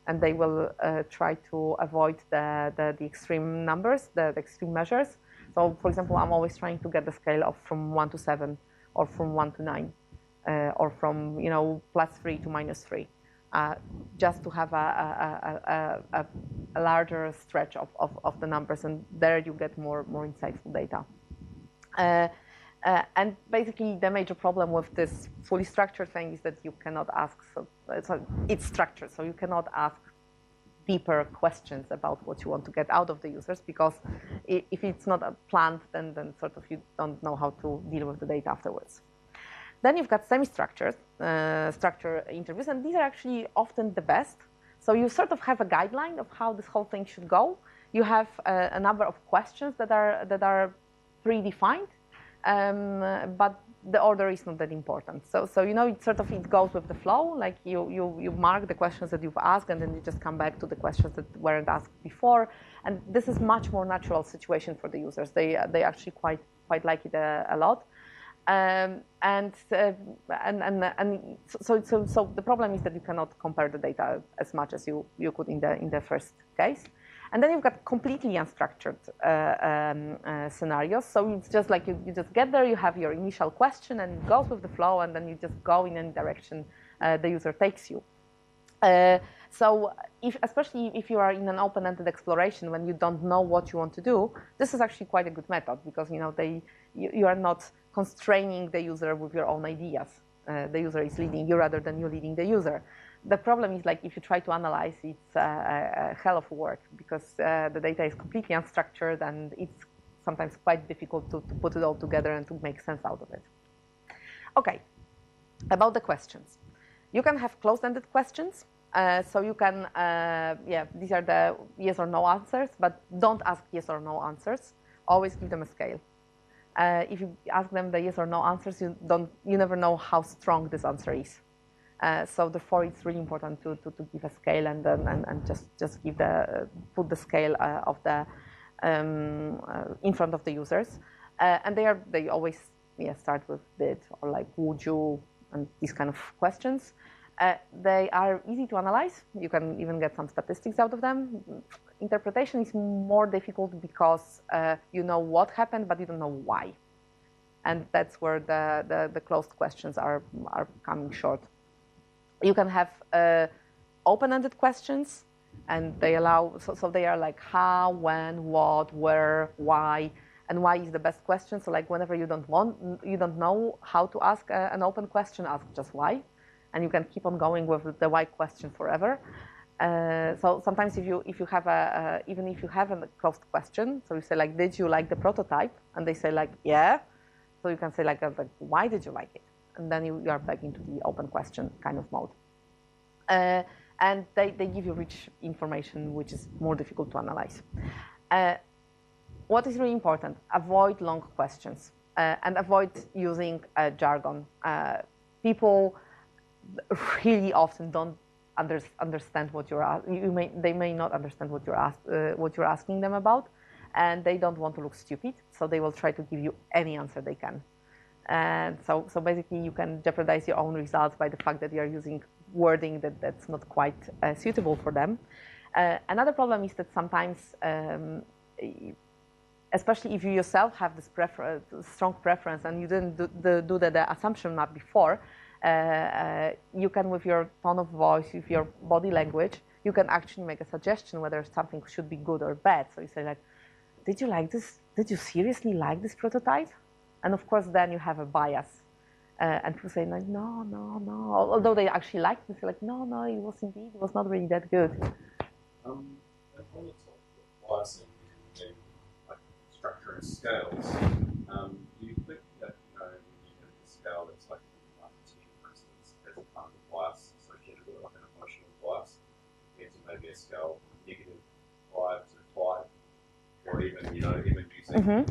[SPEAKER 1] And they will try to avoid the extreme numbers, the extreme measures. So, for example, I'm always trying to get the scale of from 1 to 7, or from 1 to 9, or from +3 to -3, just to have a larger stretch of the numbers, and there you get more insightful data. And basically, the major problem with this fully structured thing is that you cannot ask, so it's structured, so you cannot ask deeper questions about what you want to get out of the users, because if it's not planned, then sort of you don't know how to deal with the data afterwards. Then you've got semi-structured structure interviews, and these are actually often the best. So you sort of have a guideline of how this whole thing should go. You have a number of questions that are predefined. But the order is not that important. So it goes with the flow. Like you mark the questions that you've asked, and then you just come back to the questions that weren't asked before. And this is much more natural situation for the users. They actually quite like it a lot. So the problem is that you cannot compare the data as much as you could in the first case. And then you've got completely unstructured scenarios. So it's just like you just get there, you have your initial question, and it goes with the flow, and then you just go in any direction the user takes you. So especially if you are in an open-ended exploration when you don't know what you want to do, this is actually quite a good method because you are not constraining the user with your own ideas. The user is leading you rather than you leading the user. The problem is, like, if you try to analyze, it's a hell of work because the data is completely unstructured and it's sometimes quite difficult to put it all together and to make sense out of it. Okay, about the questions. You can have closed-ended questions. So you can, these are the yes or no answers, but don't ask yes or no answers. Always give them a scale. If you ask them the yes or no answers, you never know how strong this answer is. So therefore, it's really important to give a scale and just put the scale of the in front of the users, and they always start with did or like would you and these kind of questions. They are easy to analyze. You can even get some statistics out of them. Interpretation is more difficult because you know what happened, but you don't know why. And that's where the closed questions are coming short. You can have open-ended questions, and they allow, so they are like how, when, what, where, why, and why is the best question. So like whenever you don't know how to ask an open question, ask just why, and you can keep on going with the why question forever. So sometimes if you have even if you have a closed question, so you say like, did you like the prototype? And they say like, yeah. So you can say like why did you like it? And then you are back into the open question kind of mode. And they give you rich information, which is more difficult to analyze. What is really important? Avoid long questions and avoid using jargon. People really often don't understand what they may not understand what you're asking them about, and they don't want to look stupid, so they will try to give you any answer they can. And so basically you can jeopardize your own results by the fact that you're using wording that's not quite suitable for them. Another problem is that sometimes, especially if you yourself have this strong preference and you didn't do the assumption map before, you can, with your tone of voice, with your body language, you can actually make a suggestion whether something should be good or bad. So you say like, did you like this? Did you seriously like this prototype? And of course, then you have a bias. And people say like, no. Although they actually liked it, they say like, no, it was not really that good.
[SPEAKER 2] And when you talk about biasing in like structure and scales, do you think that when you get a scale that's like 1 to 10, for instance, there's a kind of bias associated with like an emotional bias, into maybe a scale -5 to 5, or even even using things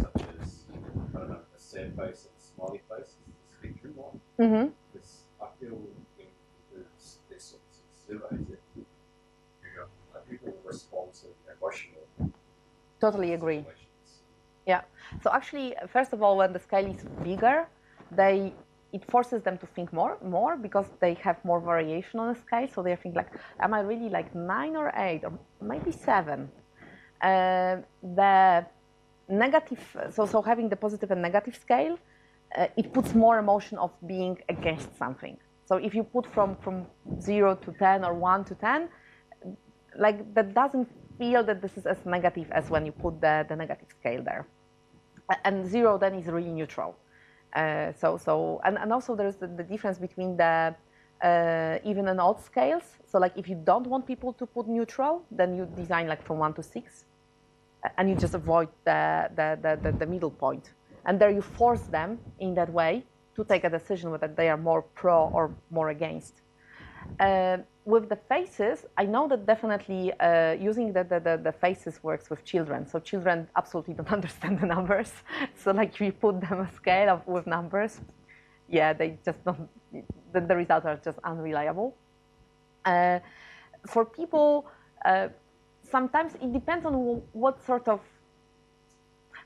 [SPEAKER 2] such as a sad face and a smiley face is the spectrum one. Because I feel in these sorts of surveys that people respond to emotional.
[SPEAKER 1] Totally agree. Yeah. So actually, first of all, when the scale is bigger, it forces them to think more because they have more variation on the scale. So they think like, am I really like 9 or 8 or maybe 7? The negative, so having the positive and negative scale, it puts more emotion of being against something. So if you put from 0 to 10 or 1 to 10, like that doesn't feel that this is as negative as when you put the negative scale there. And 0 then is really neutral. And also there's the difference between the even and odd scales. So like if you don't want people to put neutral, then you design like from 1 to 6, and you just avoid the middle point. And there you force them in that way to take a decision whether they are more pro or more against. With the faces, I know that definitely using the faces works with children. So children absolutely don't understand the numbers. So like if you put them a scale with numbers, yeah, they just don't, the results are just unreliable. For people, sometimes it depends on what sort of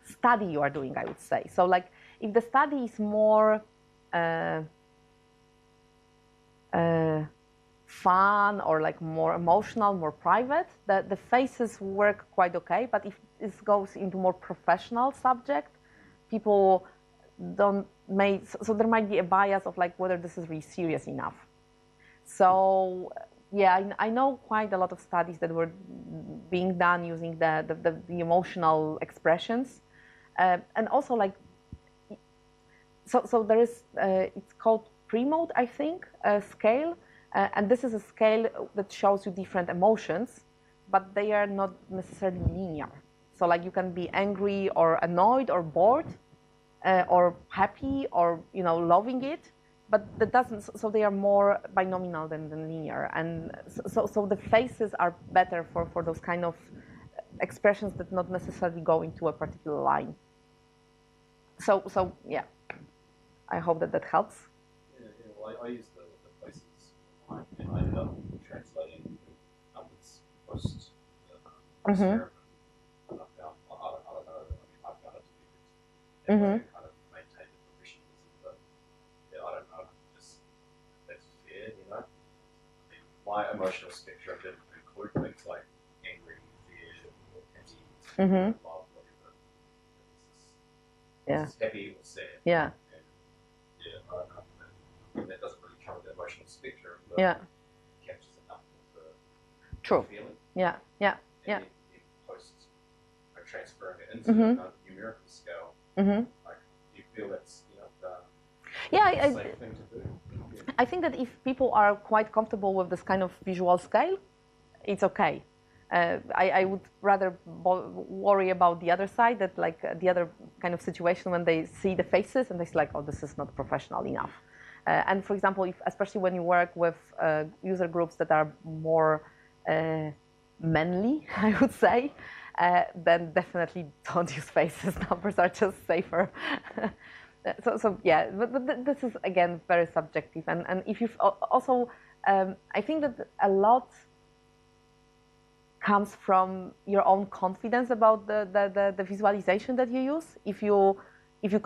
[SPEAKER 1] study you are doing, I would say. So like if the study is more fun or like more emotional, more private, the faces work quite okay. But if this goes into more professional subject, people so there might be a bias of like whether this is really serious enough. So yeah, I know quite a lot of studies that were being done using the emotional expressions, and also like so there is it's called pre-mode, I think, scale. And this is a scale that shows you different emotions, but they are not necessarily linear. So like you can be angry or annoyed or bored or happy or loving it, but that doesn't. So they are more binomial than linear. And so the faces are better for those kind of expressions that not necessarily go into a particular line. So yeah, I hope that helps.
[SPEAKER 2] Yeah. Well, I use the faces. And I ended up translating numbers post experiment. And I found, I don't know, I found it to be good. Kind of maintain the proficiency, but yeah, I don't know. my emotional spectrum didn't include things like angry, fear, or pity, love, whatever.
[SPEAKER 1] Yeah.
[SPEAKER 2] It's happy or sad.
[SPEAKER 1] Yeah.
[SPEAKER 2] And, I don't know. And that doesn't really cover the emotional spectrum, but
[SPEAKER 1] Yeah.
[SPEAKER 2] it captures enough of the
[SPEAKER 1] True.
[SPEAKER 2] feeling.
[SPEAKER 1] Yeah. Yeah.
[SPEAKER 2] And
[SPEAKER 1] Yeah.
[SPEAKER 2] then transferring it into a numerical scale. Like, do you feel that's
[SPEAKER 1] Yeah,
[SPEAKER 2] safe thing to do?
[SPEAKER 1] I think that if people are quite comfortable with this kind of visual scale, it's okay. I would rather worry about the other side, that like the other kind of situation when they see the faces and they're like, oh, this is not professional enough. And for example, especially when you work with user groups that are more manly, I would say, then definitely don't use faces. Numbers are just safer. So yeah, but this is again very subjective, and if you've also, I think that a lot comes from your own confidence about the visualization that you use. If you're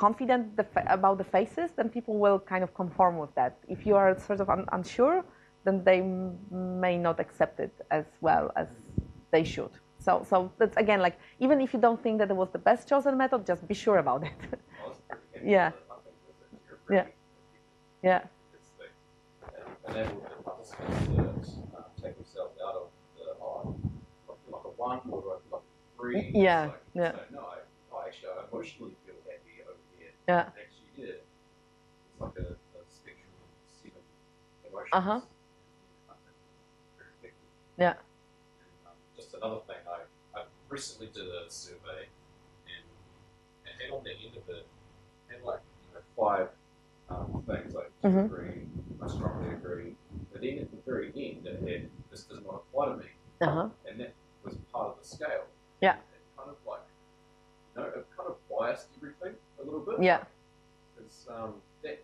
[SPEAKER 1] confident about the faces, then people will kind of conform with that. If you are sort of unsure, then they may not accept it as well as they should. So that's again, like, even if you don't think that it was the best chosen method, just be sure about it. Yeah. Yeah. Yeah.
[SPEAKER 2] Enable the participants to take themselves out of the, like a 1 or like a 3.
[SPEAKER 1] Yeah.
[SPEAKER 2] Like,
[SPEAKER 1] Yeah.
[SPEAKER 2] So, no, actually I emotionally feel happy over here.
[SPEAKER 1] Yeah.
[SPEAKER 2] Actually, yeah. It's like a spectrum of 7 emotions.
[SPEAKER 1] Yeah.
[SPEAKER 2] Just another thing, I recently did a survey, and on the end of it, had like 5 things like disagree, I strongly agree. But then at the very end, it had this does not apply to me, and that was part of the scale.
[SPEAKER 1] Yeah.
[SPEAKER 2] It kind of like, it kind of biased everything a little bit.
[SPEAKER 1] Yeah.
[SPEAKER 2] Because that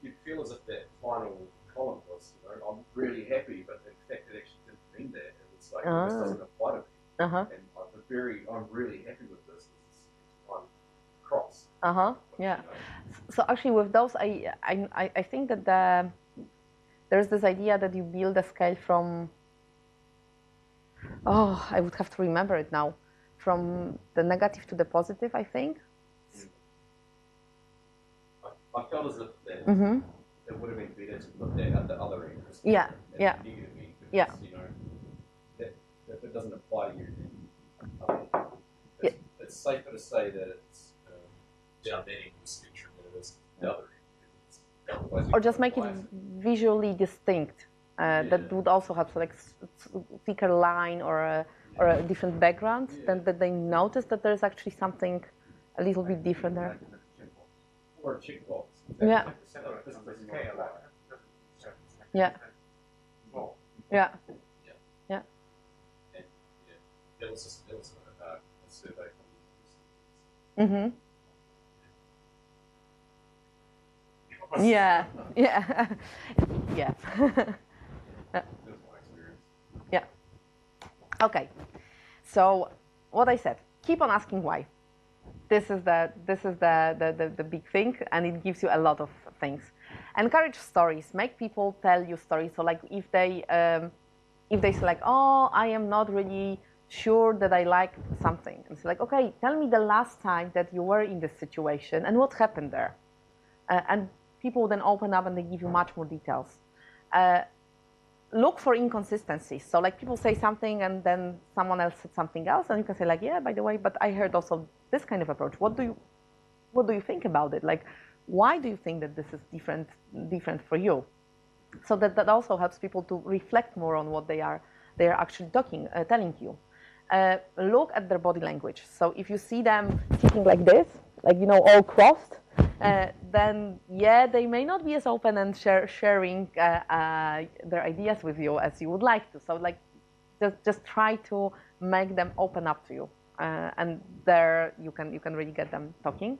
[SPEAKER 2] you'd feel as if that final column was, I'm really happy, but in fact it actually didn't mean that. It was like, this doesn't apply to me. And I'm really happy with this. This is one cross.
[SPEAKER 1] Yeah. So actually, with those, I think that there's this idea that you build a scale from. Oh, I would have to remember it now. From the negative to the positive, I think.
[SPEAKER 2] I felt as if that it would have been better to put that at the other end.
[SPEAKER 1] Yeah. Yeah.
[SPEAKER 2] Negative end, because,
[SPEAKER 1] yeah.
[SPEAKER 2] That if it doesn't apply to you, then it's safer to say that it's down that end of the spectrum than it is the other end.
[SPEAKER 1] Or just make it visually distinct. That would also help. So like thicker line or a different background, then that they notice that there's actually something a little bit different there.
[SPEAKER 2] Or a checkbox.
[SPEAKER 1] Yeah. Yeah. Yeah. Yeah.
[SPEAKER 2] That was a survey
[SPEAKER 1] from Yeah. Yeah. Yeah. Yeah. Okay. So what I said, keep on asking why. This is the big thing, and it gives you a lot of things. Encourage stories. Make people tell you stories. So like if they say like, oh, I am not really sure that I like something, and it's like, okay, tell me the last time that you were in this situation and what happened there, and people then open up and they give you much more details. Look for inconsistencies. So like people say something and then someone else said something else, and you can say like, yeah, by the way, but I heard also this kind of approach. What do you think about it? Like, why do you think that this is different for you? So that also helps people to reflect more on what they are actually telling you. Look at their body language. So if you see them sitting like this, like all crossed, then yeah, they may not be as open and sharing their ideas with you as you would like to. So like, just try to make them open up to you, and there you can really get them talking.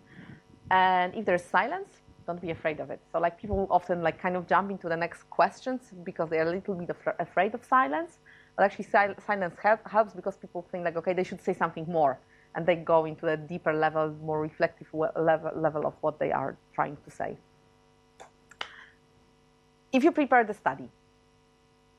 [SPEAKER 1] And if there's silence, don't be afraid of it. So like people often like kind of jump into the next questions because they're a little bit afraid of silence. But actually, silence helps because people think like, okay, they should say something more. And they go into a deeper level, more reflective level of what they are trying to say. If you prepare the study,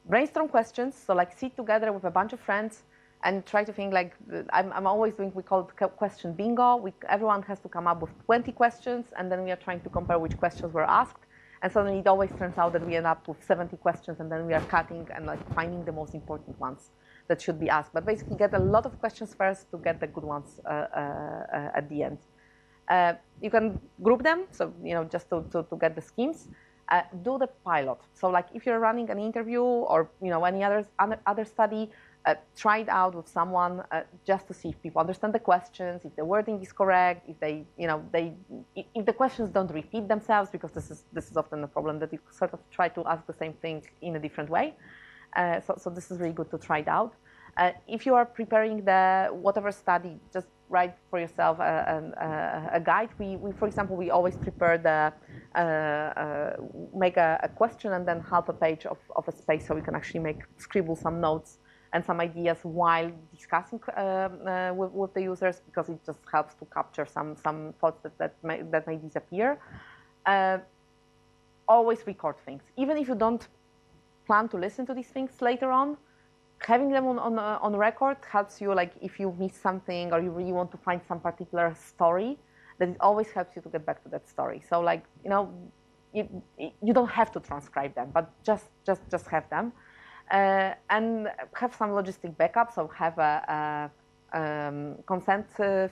[SPEAKER 1] brainstorm questions. So like sit together with a bunch of friends and try to think like, I'm always doing, we call it question bingo. Everyone has to come up with 20 questions, and then we are trying to compare which questions were asked. And suddenly it always turns out that we end up with 70 questions, and then we are cutting and like finding the most important ones that should be asked. But basically get a lot of questions first to get the good ones at the end. You can group them, so just to get the schemes. Do the pilot. So like if you're running an interview or any other study, try it out with someone just to see if people understand the questions, if the wording is correct, if they, if the questions don't repeat themselves, because this is often a problem that you sort of try to ask the same thing in a different way. So this is really good to try it out. If you are preparing the whatever study, just write for yourself a guide. We for example, we always prepare make a question and then half a page of a space, so we can actually scribble some notes and some ideas while discussing with the users, because it just helps to capture some thoughts that may disappear. Always record things, even if you don't plan to listen to these things later on. Having them on record helps you, like if you miss something or you really want to find some particular story, that it always helps you to get back to that story. So like, you don't have to transcribe them, but just have them. And have some logistic backup, so have a consent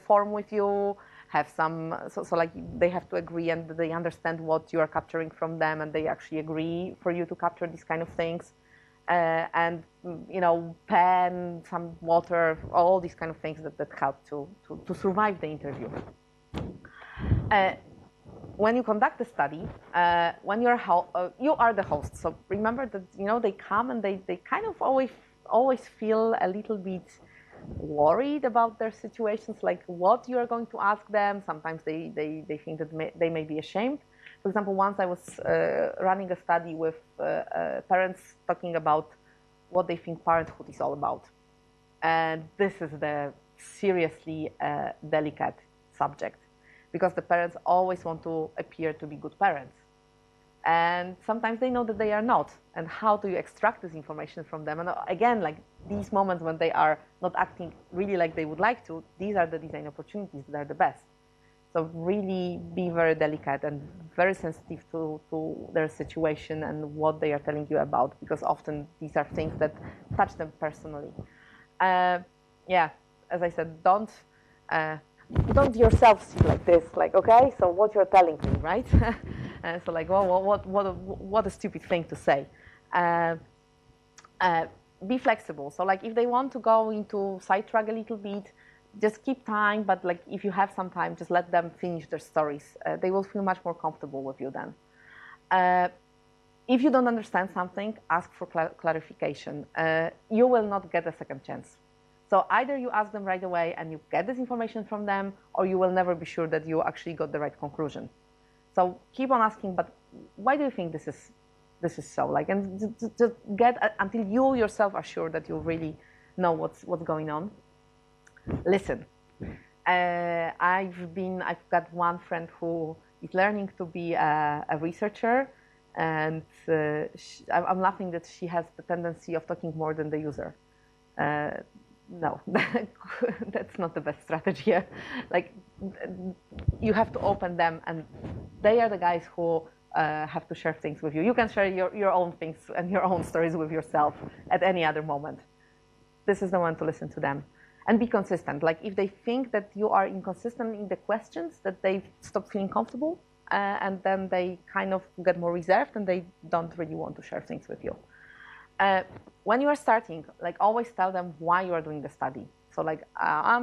[SPEAKER 1] form with you, have some, so like they have to agree and they understand what you are capturing from them, and they actually agree for you to capture these kind of things. And pen, some water, all these kind of things that help to survive the interview. When you conduct the study, when you are the host, so remember that they come and they kind of always feel a little bit worried about their situations, like what you are going to ask them. Sometimes they think that they may be ashamed. For example, once I was running a study with parents talking about what they think parenthood is all about. And this is the seriously delicate subject, because the parents always want to appear to be good parents. And sometimes they know that they are not. And how do you extract this information from them? And again, like these moments when they are not acting really like they would like to, these are the design opportunities that are the best. So really be very delicate and very sensitive to their situation and what they are telling you about, because often these are things that touch them personally. Yeah, as I said, don't yourself see like this, like, okay, so what you're telling me, right? So like, well, what a stupid thing to say. Be flexible. So like if they want to go into sidetrack a little bit, just keep time, but like if you have some time, just let them finish their stories. They will feel much more comfortable with you then. If you don't understand something, ask for clarification. You will not get a second chance. So either you ask them right away and you get this information from them, or you will never be sure that you actually got the right conclusion. So keep on asking, but why do you think this is so? Like, and just get until you yourself are sure that you really know what's going on. Listen. I've got one friend who is learning to be a researcher, and I'm laughing that she has the tendency of talking more than the user. No, that's not the best strategy. Like, you have to open them, and they are the guys who have to share things with you. You can share your own things and your own stories with yourself at any other moment. This is the one to listen to them. And be consistent. Like if they think that you are inconsistent in the questions, that they stop feeling comfortable, and then they kind of get more reserved and they don't really want to share things with you. When you are starting, like always tell them why you are doing the study. So like I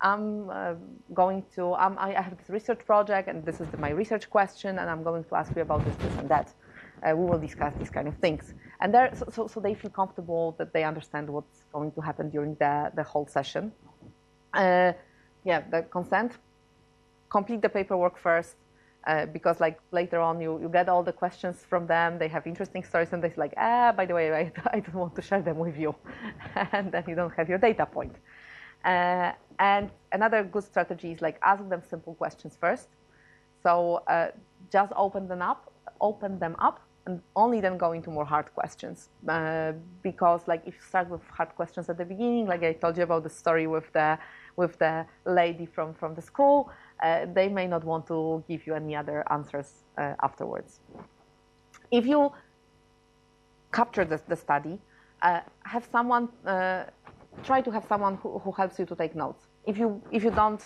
[SPEAKER 1] have this research project and this is my research question, and I'm going to ask you about this and that. We will discuss these kind of things. And so they feel comfortable, that they understand what's going to happen during the whole session. The consent, complete the paperwork first, because like later on you get all the questions from them, they have interesting stories, and they're like, by the way, I don't want to share them with you. And then you don't have your data point. And another good strategy is like ask them simple questions first. So just open them up and only then go into more hard questions. Because like if you start with hard questions at the beginning, like I told you about the story with the lady from the school, they may not want to give you any other answers afterwards. If you capture the study, have someone try to have someone who helps you to take notes. If you don't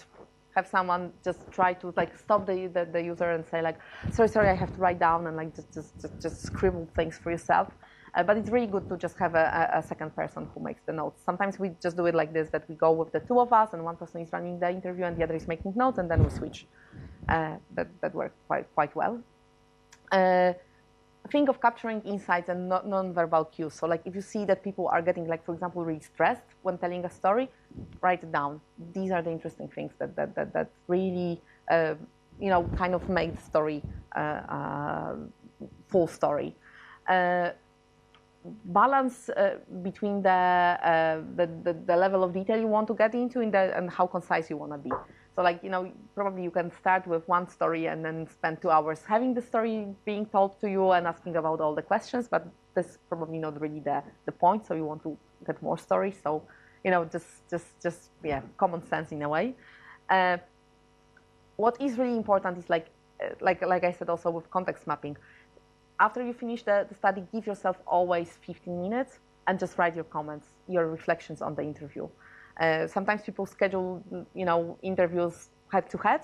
[SPEAKER 1] have someone, just try to like stop the user and say like, sorry, I have to write down, and like just scribble things for yourself. But it's really good to just have a second person who makes the notes. Sometimes we just do it like this, that we go with the two of us, and one person is running the interview and the other is making notes, and then we switch. That worked quite well. Think of capturing insights and non-verbal cues. So like if you see that people are getting, like, for example, really stressed when telling a story, write it down. These are the interesting things that really, kind of make the story full story. Balance between the level of detail you want to get into and how concise you want to be. So like, probably you can start with one story and then spend 2 hours having the story being told to you and asking about all the questions, but that's probably not really the point. So you want to get more stories. So, just common sense in a way. What is really important is like I said also with context mapping. After you finish the study, give yourself always 15 minutes and just write your comments, your reflections on the interview. Sometimes people schedule, interviews head to head,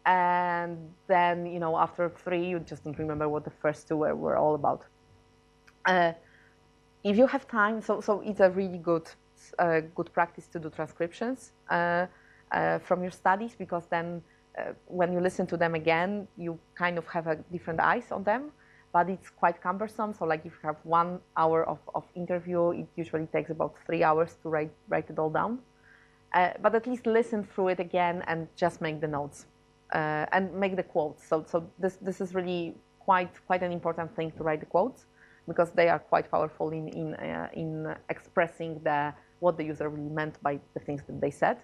[SPEAKER 1] and then, after 3, you just don't remember what the first 2 were all about. If you have time, so it's a really good practice to do transcriptions from your studies, because then when you listen to them again, you kind of have a different eyes on them. But it's quite cumbersome. So like if you have 1 hour of interview, it usually takes about 3 hours to write it all down. But at least listen through it again and just make the notes and make the quotes. So this is really quite an important thing, to write the quotes, because they are quite powerful in expressing what the user really meant by the things that they said,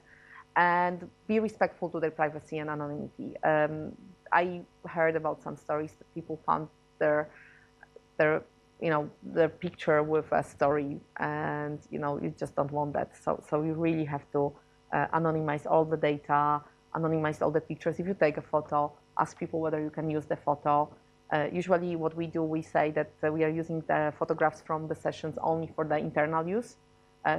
[SPEAKER 1] and be respectful to their privacy and anonymity. I heard about some stories that people found their picture with a story, and you just don't want that. So you really have to anonymize all the data, anonymize all the pictures. If you take a photo, ask people whether you can use the photo. Usually what we do, we say that we are using the photographs from the sessions only for the internal use,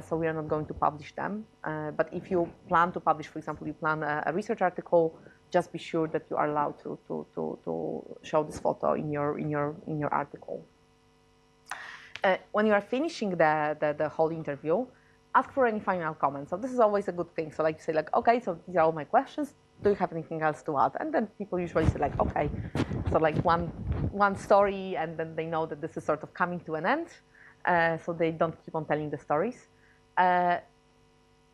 [SPEAKER 1] so we are not going to publish them. But if you plan to publish, for example, you plan a research article, just be sure that you are allowed to show this photo in your article. When you are finishing the whole interview, ask for any final comments. So this is always a good thing. So like you say, like, okay, so these are all my questions. Do you have anything else to add? And then people usually say like, okay, so like one story, and then they know that this is sort of coming to an end, so they don't keep on telling the stories.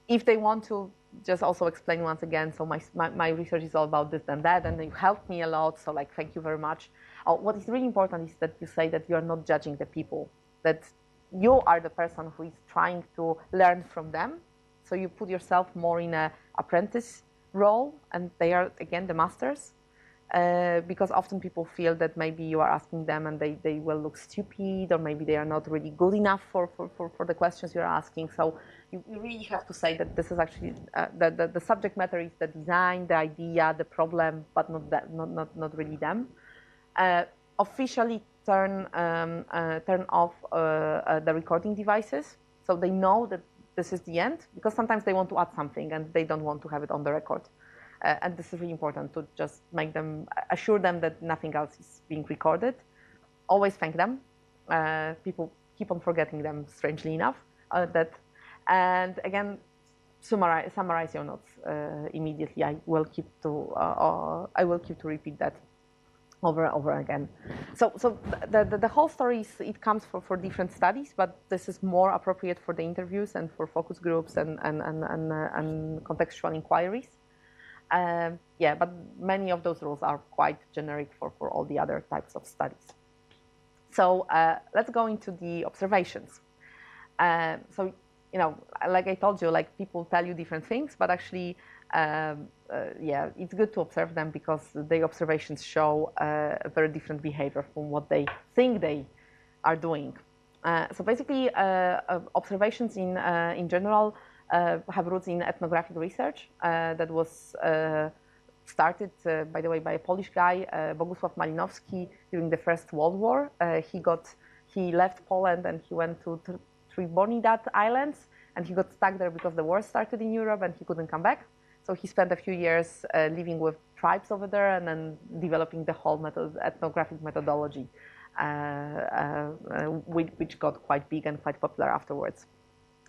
[SPEAKER 1] If they want to, just also explain once again, so my research is all about this and that, and you helped me a lot, so like, thank you very much. What is really important is that you say that you are not judging the people, that you are the person who is trying to learn from them. So you put yourself more in an apprentice role, and they are, again, the masters. Because often people feel that maybe you are asking them and they will look stupid, or maybe they are not really good enough for the questions you're asking. So you really have to say that this is actually the subject matter is the design, the idea, the problem, but not really them. Officially turn off the recording devices, so they know that this is the end, because sometimes they want to add something and they don't want to have it on the record. And this is really important, to just assure them that nothing else is being recorded. Always thank them. People keep on forgetting them, strangely enough. And again, summarize your notes immediately. I will keep to repeat that over and over again. So the whole story it comes for different studies, but this is more appropriate for the interviews and for focus groups and contextual inquiries. But many of those rules are quite generic for all the other types of studies. So let's go into the observations. So, like I told you, like, people tell you different things, but actually yeah, it's good to observe them because the observations show a very different behavior from what they think they are doing. So basically, observations in general have roots in ethnographic research that was started, by the way, by a Polish guy, Bogusław Malinowski, during the First World War. He left Poland and he went to Trinidad Islands, and he got stuck there because the war started in Europe and he couldn't come back. So he spent a few years living with tribes over there and then developing the whole ethnographic methodology, which got quite big and quite popular afterwards.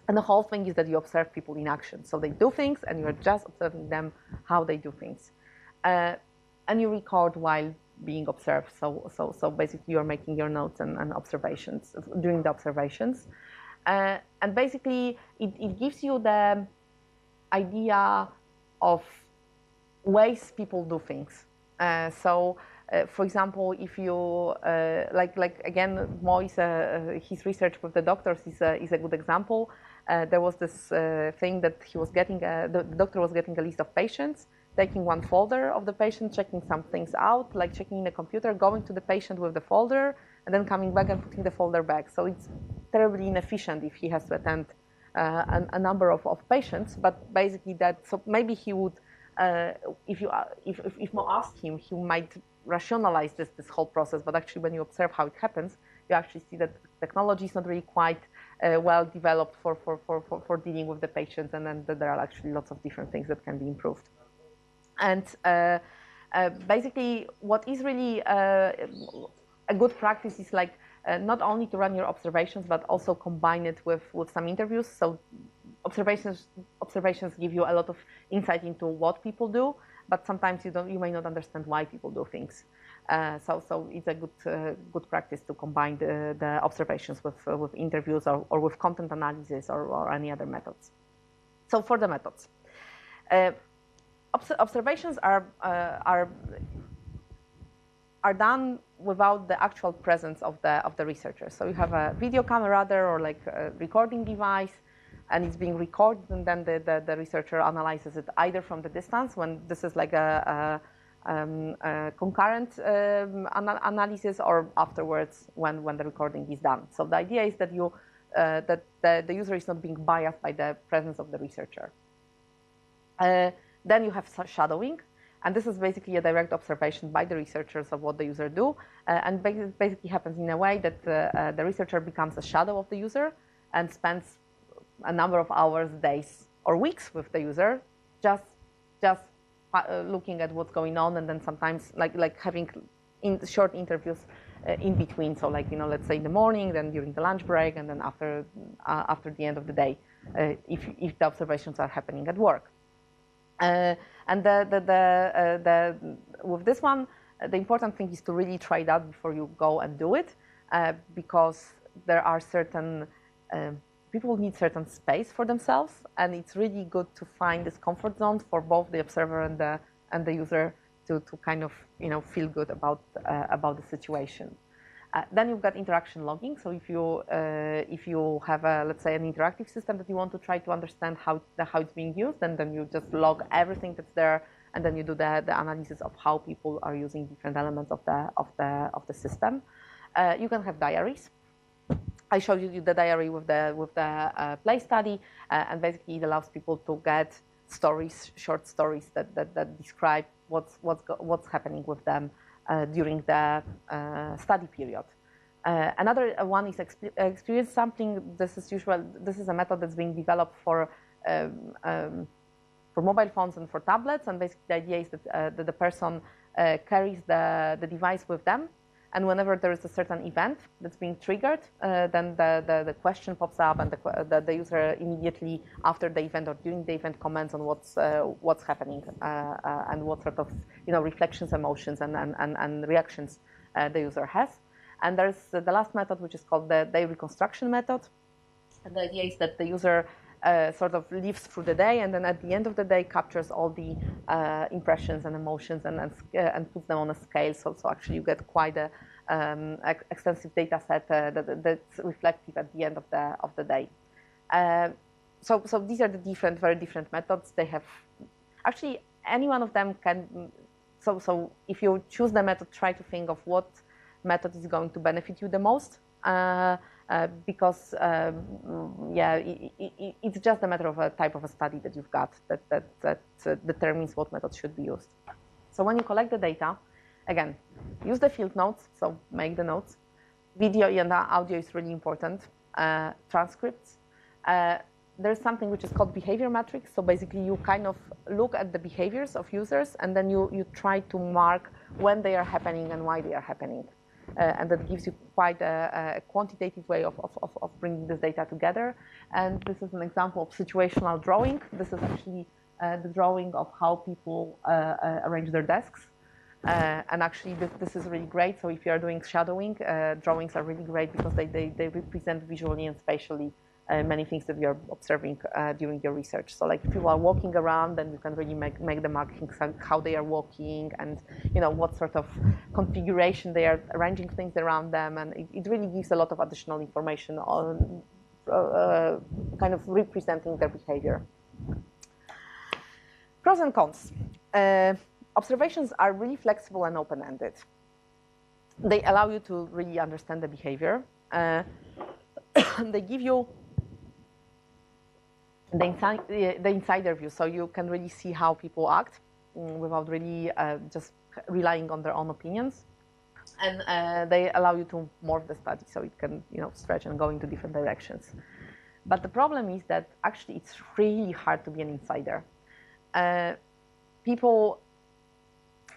[SPEAKER 1] And the whole thing is that you observe people in action. So they do things and you're just observing them, how they do things. And you record while being observed. So basically you're making your notes and observations during the observations. And basically it gives you the idea of ways people do things. For example, if you like again, Mo's his research with the doctors is a good example. There was this thing that he was getting. The doctor was getting a list of patients, taking one folder of the patient, checking some things out, like checking in the computer, going to the patient with the folder, and then coming back and putting the folder back. So it's terribly inefficient if he has to attend a number of patients. But basically, so maybe he would, if Mo asked him, he might rationalize this whole process. But actually, when you observe how it happens, you actually see that technology is not really quite well developed for dealing with the patients, and then there are actually lots of different things that can be improved. And basically, what is really a good practice is like not only to run your observations, but also combine it with some interviews. So observations give you a lot of insight into what people do, but sometimes you may not understand why people do things. So it's a good practice to combine the observations with interviews or with content analysis or any other methods. So for the methods, observations are done without the actual presence of the researcher. So you have a video camera there or like a recording device, and it's being recorded, and then the researcher analyzes it either from the distance, when this is like a concurrent analysis, or afterwards when the recording is done. So the idea is that the user is not being biased by the presence of the researcher. Then you have shadowing, and this is basically a direct observation by the researchers of what the user do, and basically happens in a way that the researcher becomes a shadow of the user and spends a number of hours, days, or weeks with the user, just looking at what's going on, and then sometimes like having short interviews in between. So like, let's say in the morning, then during the lunch break, and then after the end of the day, if the observations are happening at work. And with this one, the important thing is to really try it out before you go and do it, because there are certain people need certain space for themselves, and it's really good to find this comfort zone for both the observer and the user to kind of feel good about the situation. Then you've got interaction logging. So if you have let's say an interactive system that you want to try to understand how it's being used, and then you just log everything that's there, and then you do the analysis of how people are using different elements of the system. You can have diaries. I showed you the diary with the play study, and basically it allows people to get stories, short stories that describe what's happening with them during the study period. Another one is experience sampling. This is a method that's being developed for mobile phones and for tablets, and basically the idea is that the person carries the device with them. And whenever there is a certain event that's being triggered, then the question pops up, and the user immediately after the event or during the event comments on what's happening and what sort of reflections, emotions, and reactions the user has. And there's the last method, which is called the day reconstruction method. And the idea is that the user sort of lives through the day, and then at the end of the day captures all the impressions and emotions and puts them on a scale. So actually you get quite a extensive data set that's reflective at the end of the day. So these are the very different methods. They have Actually, any one of them can. So if you choose the method, try to think of what method is going to benefit you the most. Because it's just a matter of a type of a study that you've got that determines what method should be used. So when you collect the data, again, use the field notes, so make the notes. Video and audio is really important. Transcripts. There's something which is called behavior matrix. So basically you kind of look at the behaviors of users and then you try to mark when they are happening and why they are happening. And that gives you quite a quantitative way of bringing this data together. And this is an example of situational drawing. This is actually the drawing of how people arrange their desks. And actually, this is really great. So if you are doing shadowing, drawings are really great because they represent visually and spatially many things that you're observing during your research. So like if people are walking around, then you can really make the markings how they are walking and what sort of configuration they are arranging things around them. And it really gives a lot of additional information on kind of representing their behavior. Pros and cons. Observations are really flexible and open-ended. They allow you to really understand the behavior. They give you the insider view, so you can really see how people act without really just relying on their own opinions. And they allow you to morph the study, so it can stretch and go into different directions. But the problem is that actually it's really hard to be an insider.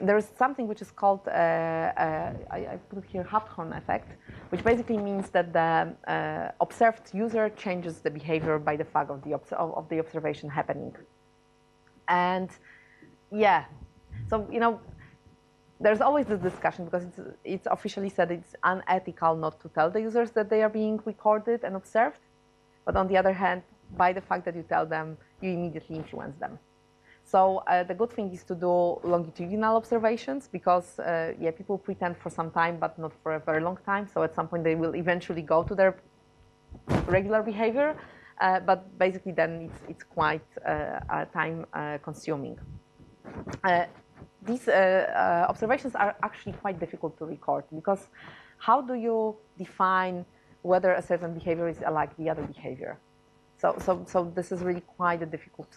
[SPEAKER 1] There's something which is called, I put here, Hawthorne effect, which basically means that the observed user changes the behavior by the fact of the observation happening. And yeah, so there's always this discussion because it's officially said it's unethical not to tell the users that they are being recorded and observed. But on the other hand, by the fact that you tell them, you immediately influence them. So the good thing is to do longitudinal observations because, people pretend for some time, but not for a very long time. So at some point, they will eventually go to their regular behavior. But basically, then it's quite time consuming. These observations are actually quite difficult to record because how do you define whether a certain behavior is like the other behavior? So this is really quite a difficult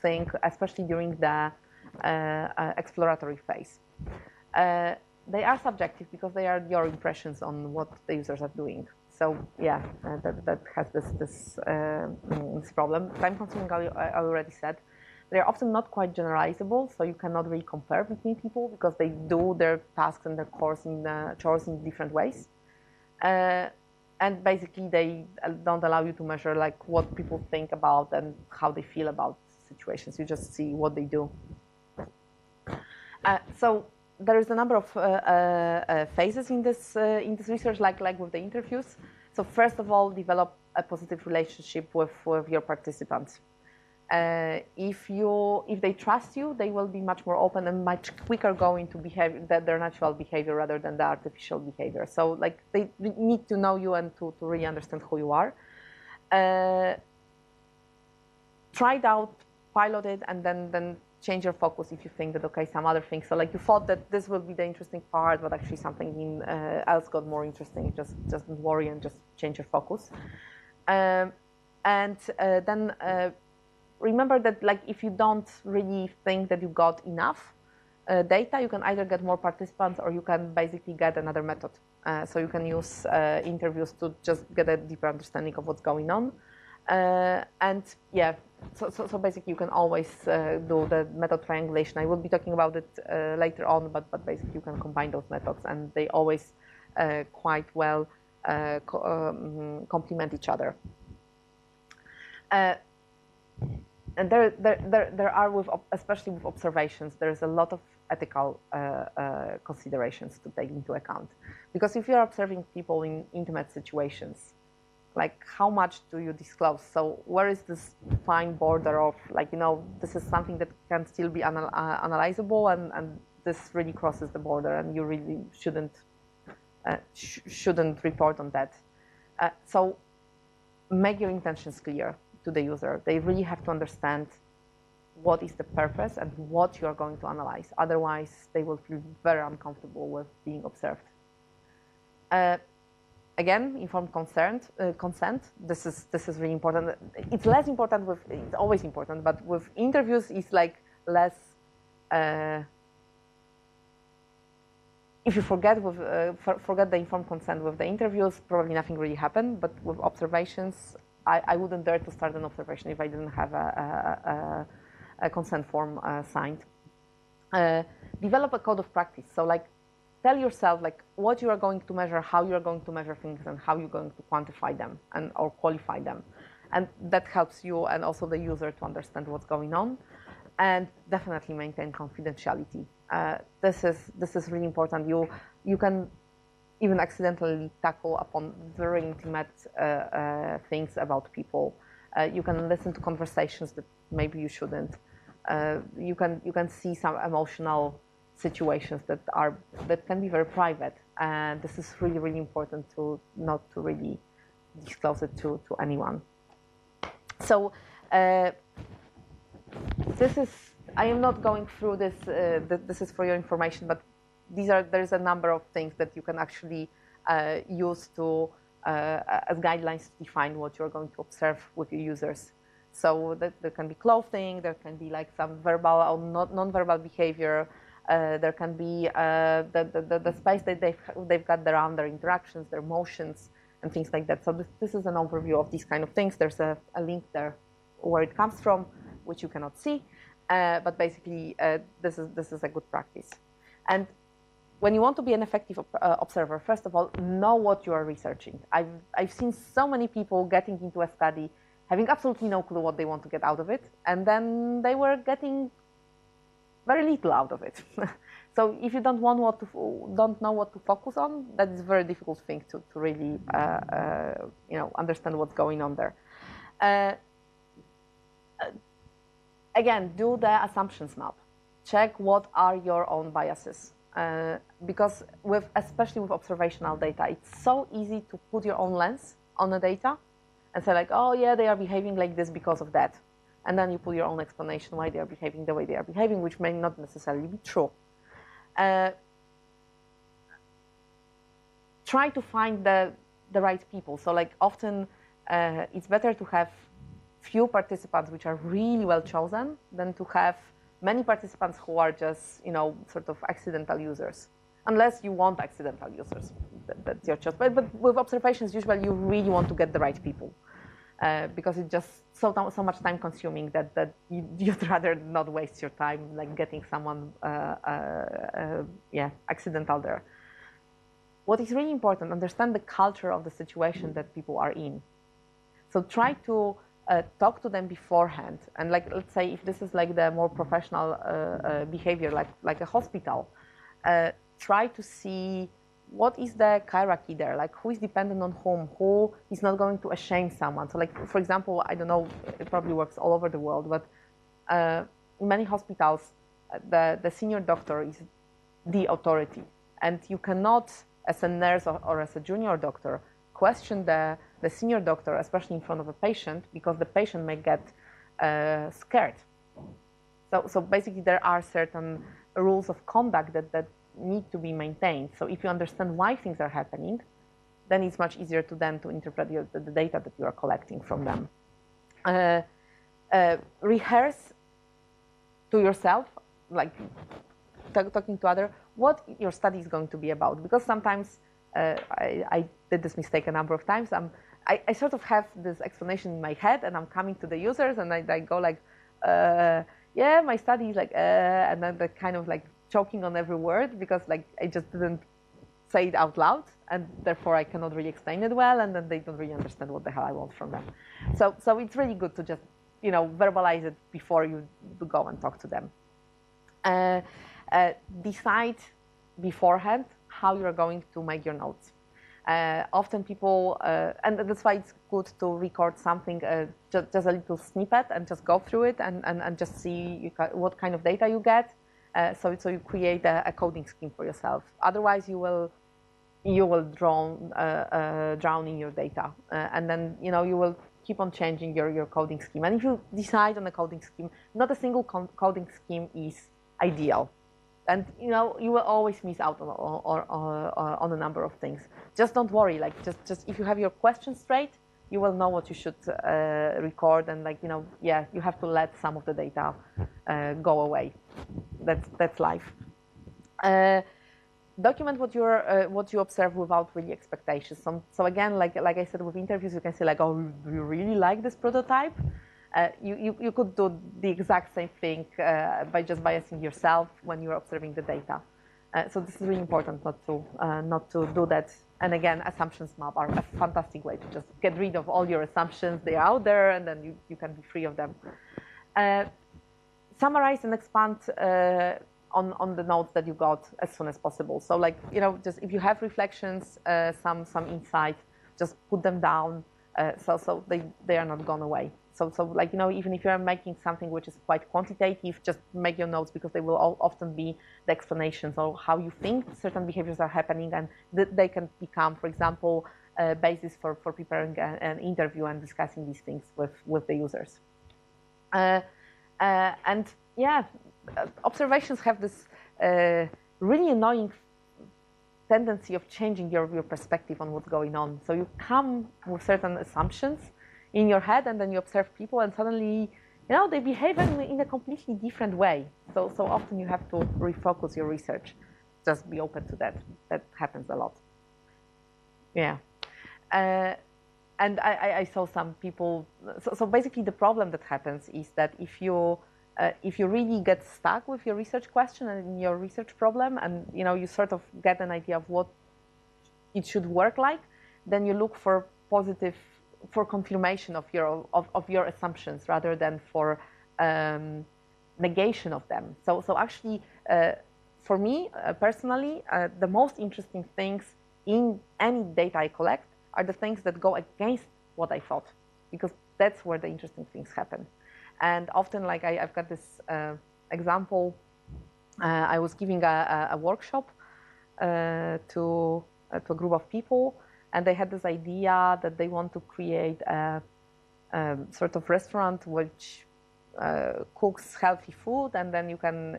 [SPEAKER 1] thing, especially during the exploratory phase. They are subjective because they are your impressions on what the users are doing. So yeah, that has this problem. Time consuming, I already said. They're often not quite generalizable, so you cannot really compare between people because they do their tasks and their chores in different ways. And basically, they don't allow you to measure like what people think about and how they feel about situations. You just see what they do. So there is a number of phases in this research, like with the interviews. So first of all, develop a positive relationship with your participants. If they trust you, they will be much more open and much quicker go into their natural behavior rather than the artificial behavior. So like they need to know you and to really understand who you are. Try it out, pilot it, and then change your focus if you think that, okay, some other thing. So like you thought that this will be the interesting part, but actually something else got more interesting. Just don't worry and just change your focus. And then remember that like if you don't really think that you got enough data, you can either get more participants or you can basically get another method. So you can use interviews to just get a deeper understanding of what's going on. And yeah, so basically you can always do the method triangulation. I will be talking about it later on, but basically you can combine those methods and they always quite well complement each other. And there are, especially with observations, there's a lot of ethical considerations to take into account. Because if you're observing people in intimate situations, like how much do you disclose? So where is this fine border of like, this is something that can still be analyzable and this really crosses the border and you really shouldn't report on that. So make your intentions clear to the user. They really have to understand what is the purpose and what you are going to analyze. Otherwise, they will feel very uncomfortable with being observed. Again, informed consent. This is really important. It's less important with. It's always important, but with interviews, it's like less. If you forget the informed consent with the interviews, probably nothing really happened. But with observations, I wouldn't dare to start an observation if I didn't have a consent form signed. Develop a code of practice. So like, tell yourself like what you are going to measure, how you are going to measure things, and how you're going to quantify them or qualify them, and that helps you and also the user to understand what's going on, and definitely maintain confidentiality. This is really important. You can even accidentally tackle upon very intimate things about people. You can listen to conversations that maybe you shouldn't. You can see some emotional situations that can be very private, and this is really important to not to really disclose it to anyone. So I am not going through this. This is for your information, but there's a number of things that you can actually use to as guidelines to define what you're going to observe with your users. So that there can be clothing, there can be like some verbal or non-verbal behavior. There can be the space that they've got around their interactions, their motions, and things like that. So this is an overview of these kind of things. There's a link there where it comes from, which you cannot see, but basically this is a good practice. And when you want to be an effective observer, first of all, know what you are researching. I've seen so many people getting into a study, having absolutely no clue what they want to get out of it, and then they were getting very little out of it. So if you don't know what to focus on, that is a very difficult thing to really understand what's going on there. Again, do the assumptions map. Check what are your own biases. Because especially with observational data, it's so easy to put your own lens on the data and say like, oh yeah, they are behaving like this because of that. And then you put your own explanation why they are behaving the way they are behaving, which may not necessarily be true. Try to find the right people. So like often it's better to have few participants which are really well chosen than to have many participants who are just, sort of accidental users. Unless you want accidental users, that's your choice. But with observations, usually you really want to get the right people. Because it's just so much time consuming that you'd rather not waste your time like getting someone accidental there. What is really important, understand the culture of the situation that people are in. So try to talk to them beforehand, and like let's say if this is like the more professional behavior, like a hospital, try to see what is the hierarchy there, like who is dependent on whom, who is not going to shame someone. So like, for example, I don't know, it probably works all over the world, but in many hospitals, the senior doctor is the authority. And you cannot, as a nurse or as a junior doctor, question the senior doctor, especially in front of a patient, because the patient may get scared. So basically there are certain rules of conduct that need to be maintained. So if you understand why things are happening, then it's much easier to interpret the data that you are collecting from them. Rehearse to yourself, like talking to others, what your study is going to be about. Because sometimes I did this mistake a number of times. I sort of have this explanation in my head, and I'm coming to the users, and I go like, yeah, my study is like, and then they're kind of like choking on every word because like I just didn't say it out loud, and therefore I cannot really explain it well, and then they don't really understand what the hell I want from them. So it's really good to just verbalize it before you go and talk to them. Decide beforehand how you're going to make your notes. Often people, and that's why it's good to record something, just a little snippet, and just go through it and just see what kind of data you get. So you create a coding scheme for yourself. Otherwise, you will drown in your data, and then you will keep on changing your coding scheme. And if you decide on a coding scheme, not a single coding scheme is ideal. And you will always miss out on a number of things. Just don't worry. Like just if you have your questions straight, you will know what you should record, and you have to let some of the data go away. That's life. Document what you observe without really expectations. So again, like I said, with interviews, you can say oh, do you really like this prototype? You could do the exact same thing by just biasing yourself when you're observing the data. So this is really important not to do that. And again, assumptions map are a fantastic way to just get rid of all your assumptions. They are out there, and then you can be free of them. Summarize and expand on the notes that you got as soon as possible. So just if you have reflections, some insight, just put them down so they are not gone away. So even if you're making something which is quite quantitative, just make your notes, because they will often be the explanations of how you think certain behaviors are happening, and they can become, for example, a basis for preparing an interview and discussing these things with the users. And yeah, observations have this really annoying tendency of changing your perspective on what's going on. So you come with certain assumptions in your head, and then you observe people, and suddenly, they behave in a completely different way. So often you have to refocus your research. Just be open to that. That happens a lot. Yeah. And I saw some people. So basically, the problem that happens is that if you really get stuck with your research question and your research problem, and you sort of get an idea of what it should work like, then you look for confirmation of your assumptions rather than for negation of them. So actually, for me personally, the most interesting things in any data I collect are the things that go against what I thought, because that's where the interesting things happen. And often, I've got this example. I was giving a workshop to a group of people, and they had this idea that they want to create a sort of restaurant which cooks healthy food, and then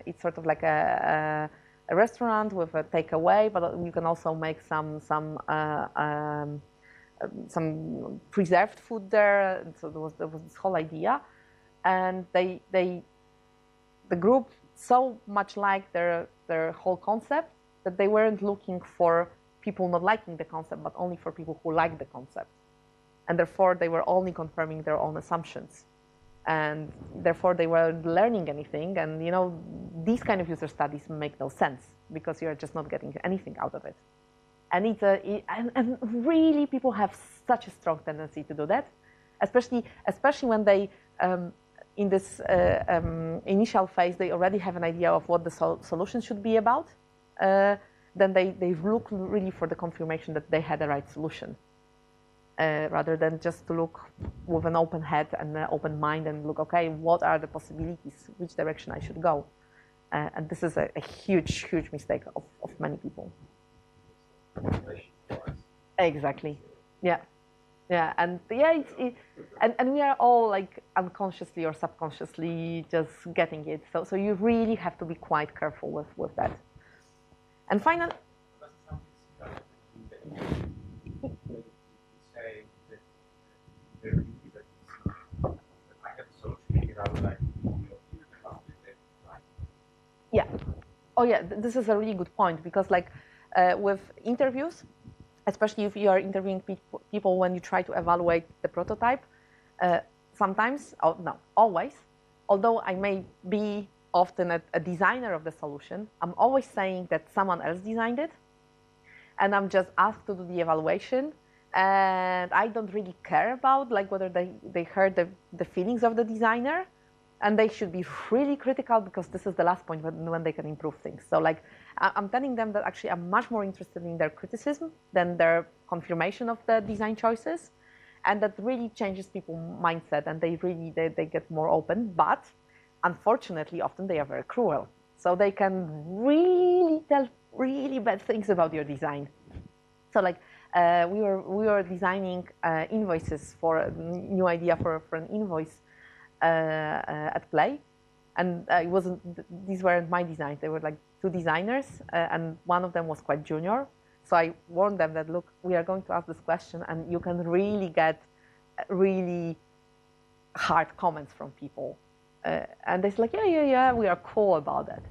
[SPEAKER 1] it's sort of like a restaurant with a takeaway, but you can also make some preserved food there. And so there was this whole idea, and the group so much liked their whole concept that they weren't looking for people not liking the concept, but only for people who like the concept. And therefore, they were only confirming their own assumptions. And therefore, they weren't learning anything. And, these kind of user studies make no sense, because you're just not getting anything out of it. And and really, people have such a strong tendency to do that, especially when they, in this initial phase, they already have an idea of what the solution should be about. Then they look really for the confirmation that they had the right solution, rather than just to look with an open head and an open mind and look, okay, what are the possibilities, which direction I should go? And this is a huge mistake of many people. Exactly. Yeah. And and we are all unconsciously or subconsciously just getting it. So you really have to be quite careful with that. And finally, yeah. Oh yeah, this is a really good point, because with interviews, especially if you are interviewing people when you try to evaluate the prototype, sometimes, always, although I may be often a designer of the solution, I'm always saying that someone else designed it, and I'm just asked to do the evaluation, and I don't really care about whether they heard the feelings of the designer, and they should be really critical, because this is the last point when they can improve things. So I'm telling them that actually I'm much more interested in their criticism than their confirmation of the design choices, and that really changes people's mindset, and they get more open. But unfortunately, often they are very cruel. So they can really tell really bad things about your design. So we were designing invoices for a new idea for an invoice at Play, and it wasn't. These weren't my designs. They were like two designers, and one of them was quite junior. So I warned them that, look, we are going to ask this question, and you can really get really hard comments from people. And they're like, yeah, we are cool about that.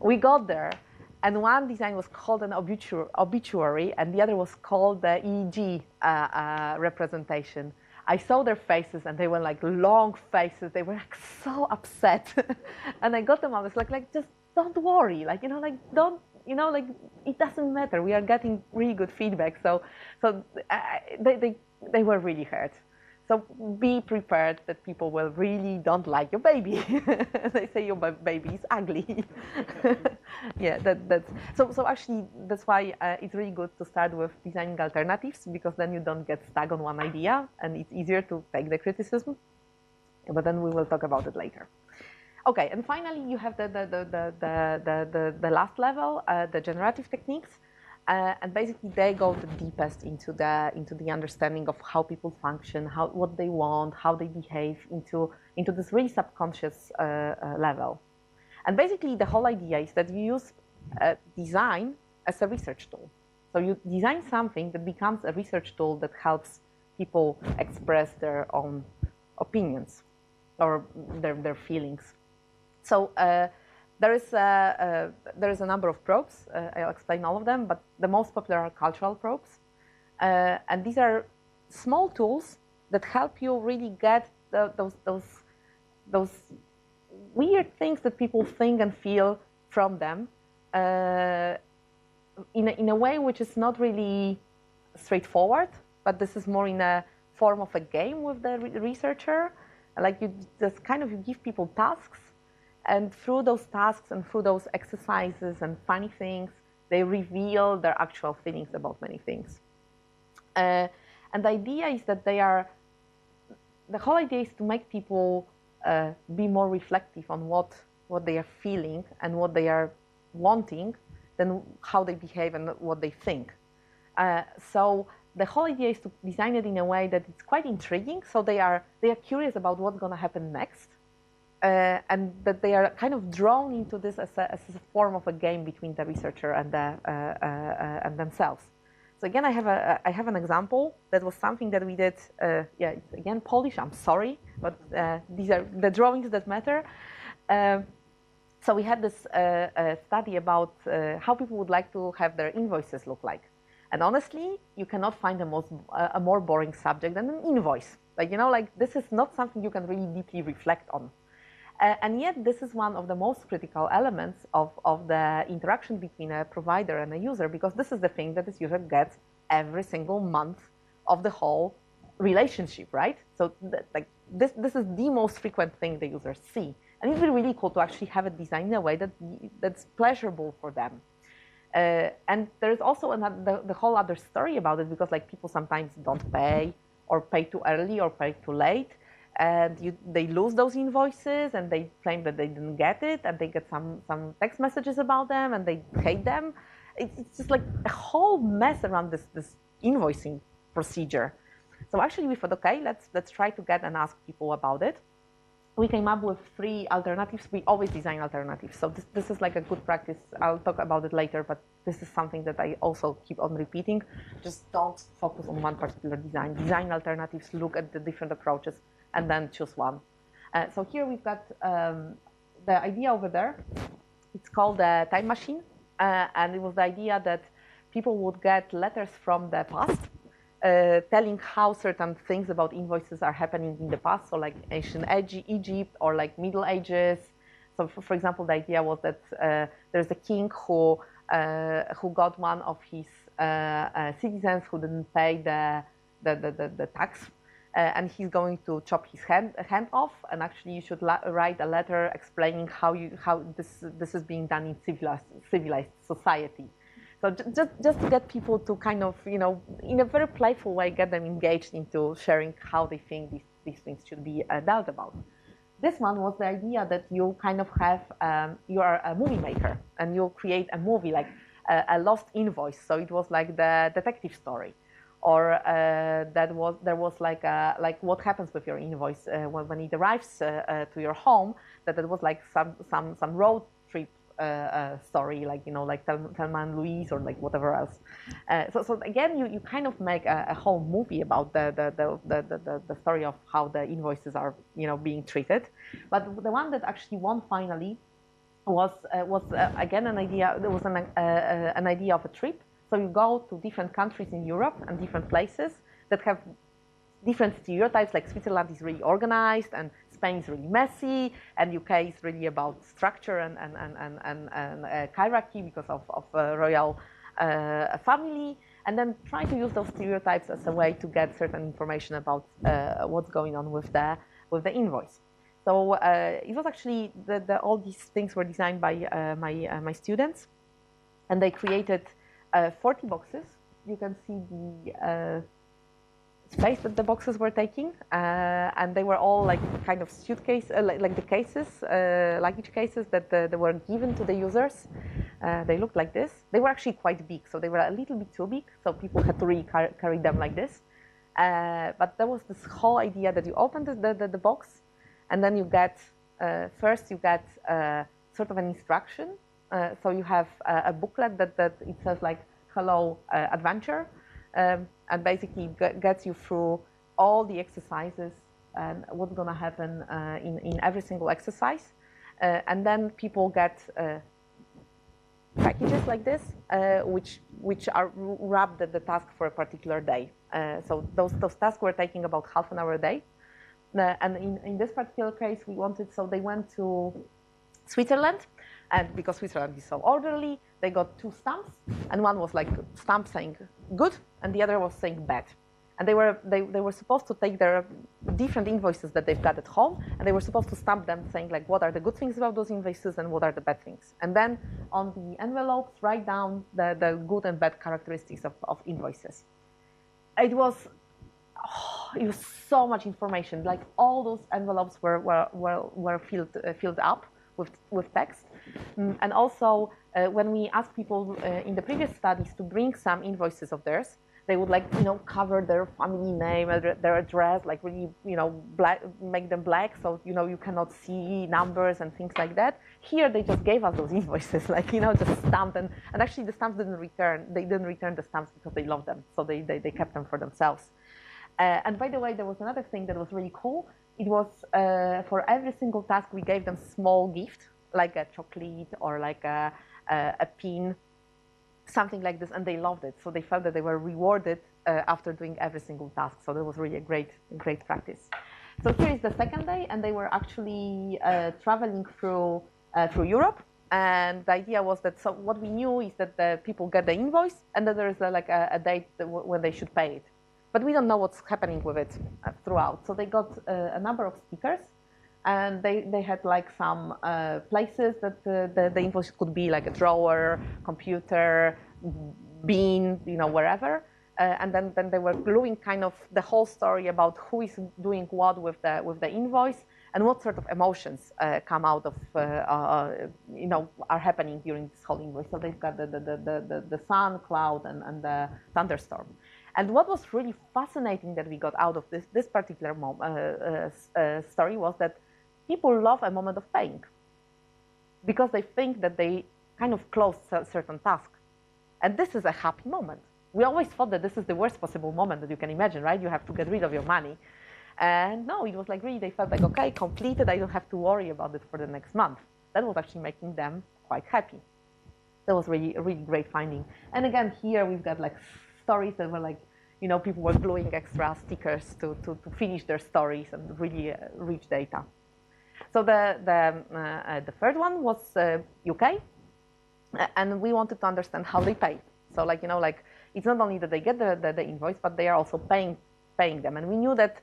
[SPEAKER 1] We got there, and one design was called an obituary, and the other was called the EEG representation. I saw their faces, and they were like long faces. They were like so upset. And I got them. I was like, just don't worry. Like, don't, like, it doesn't matter. We are getting really good feedback. So they were really hurt. So be prepared that people will really don't like your baby. They say your baby is ugly. Yeah, that's so actually that's why it's really good to start with designing alternatives, because then you don't get stuck on one idea and it's easier to take the criticism. But then we will talk about it later. Okay, and finally you have the last level, the generative techniques. And basically, they go the deepest into the understanding of how people function, what they want, how they behave, into this really subconscious level. And basically, the whole idea is that you use design as a research tool. So you design something that becomes a research tool that helps people express their own opinions or their feelings. So there is a number of probes. I'll explain all of them, but the most popular are cultural probes. And these are small tools that help you really get those weird things that people think and feel from them in a way which is not really straightforward, but this is more in a form of a game with the researcher. Like you give people tasks, and through those tasks and through those exercises and funny things, they reveal their actual feelings about many things. And the idea is that the whole idea is to make people be more reflective on what they are feeling and what they are wanting than how they behave and what they think. So the whole idea is to design it in a way that it's quite intriguing. So they are curious about what's going to happen next. And that they are kind of drawn into this as a form of a game between the researcher and themselves. So again, I have an example that was something that we did. It's again Polish. I'm sorry, but these are the drawings that matter. So we had this study about how people would like to have their invoices look like. And honestly, you cannot find a more boring subject than an invoice. This is not something you can really deeply reflect on. And yet, this is one of the most critical elements of the interaction between a provider and a user, because this is the thing that this user gets every single month of the whole relationship, right? So this is the most frequent thing the users see. And it's really cool to actually have it designed in a way that's pleasurable for them. And there's also the whole other story about it, because people sometimes don't pay, or pay too early, or pay too late. And they lose those invoices, and they claim that they didn't get it, and they get some text messages about them, and they hate them. It's just like a whole mess around this invoicing procedure. So actually we thought, okay, let's try to get and ask people about it. We came up with 3 alternatives. We always design alternatives. So this is like a good practice. I'll talk about it later, but this is something that I also keep on repeating. Just don't focus on one particular design. Design alternatives, look at the different approaches, and then choose one. So here we've got the idea over there. It's called the time machine. And it was the idea that people would get letters from the past telling how certain things about invoices are happening in the past. So like ancient Egypt or like Middle Ages. So for example, the idea was that there's a king who got one of his citizens who didn't pay the tax. And he's going to chop his hand off, and actually you should write a letter explaining how this is being done in civilized society. So just to get people to kind of, in a very playful way, get them engaged into sharing how they think these things should be dealt about. This one was the idea that you kind of have, you are a movie maker, and you create a movie like a lost invoice. So it was like the detective story. or there was like what happens with your invoice when it arrives to your home. That was like some road trip story, like like Thelma and Louise or like whatever else. So again, you kind of make a whole movie about the story of how the invoices are being treated. But the one that actually won finally was again an idea. There was an idea of a trip. So you go to different countries in Europe and different places that have different stereotypes, like Switzerland is really organized and Spain is really messy, and UK is really about structure and hierarchy because of royal family, and then try to use those stereotypes as a way to get certain information about what's going on with the invoice. So it was actually all these things were designed by my students, and they created 40 boxes. You can see the space that the boxes were taking, and they were all like kind of suitcase, like the cases, luggage cases that they were given to the users. They looked like this. They were actually quite big, so they were a little bit too big, so people had to really carry them like this. But there was this whole idea that you open the box, and then you get, first you get sort of an instruction. So you have a booklet that it says like, hello, adventure. And basically gets you through all the exercises and what's going to happen in every single exercise. And then people get packages like this, which are wrapped the task for a particular day. So those tasks were taking about half an hour a day. And in this particular case, we wanted, so they went to Switzerland, and because Switzerland is so orderly, they got 2 stamps, and one was like stamp saying good, and the other was saying bad. And they were supposed to take their different invoices that they've got at home, and they were supposed to stamp them saying like what are the good things about those invoices and what are the bad things. And then on the envelopes, write down the good and bad characteristics of invoices. It was so much information. Like all those envelopes were filled up with text. And also, when we asked people in the previous studies to bring some invoices of theirs, they would like, cover their family name, their address, like really, make them black, so, you cannot see numbers and things like that. Here, they just gave us those invoices, like, just stamped, and actually the stamps didn't return. They didn't return the stamps because they loved them, so they kept them for themselves. And by the way, there was another thing that was really cool. It was for every single task, we gave them small gift, like a chocolate or like a pin, something like this, and they loved it. So they felt that they were rewarded after doing every single task. So that was really a great practice. So here is the second day, and they were actually traveling through Europe. And the idea was that, so what we knew is that the people get the invoice, and that there is like a date when they should pay it. But we don't know what's happening with it throughout. So they got a number of stickers, and they had like some places that the invoice could be, like a drawer, computer, bin, wherever. And then they were gluing kind of the whole story about who is doing what with the invoice and what sort of emotions come out of are happening during this whole invoice. So they've got the sun, cloud, and the thunderstorm. And what was really fascinating that we got out of this particular story was that people love a moment of paying because they think that they kind of closed a certain task. And this is a happy moment. We always thought that this is the worst possible moment that you can imagine, right? You have to get rid of your money. And no, it was like really, they felt like, okay, completed, I don't have to worry about it for the next month. That was actually making them quite happy. That was really a really great finding. And again, here we've got like stories that were like, people were gluing extra stickers to finish their stories and really rich data. So the third one was UK, and we wanted to understand how they pay. So it's not only that they get the invoice, but they are also paying them. And we knew that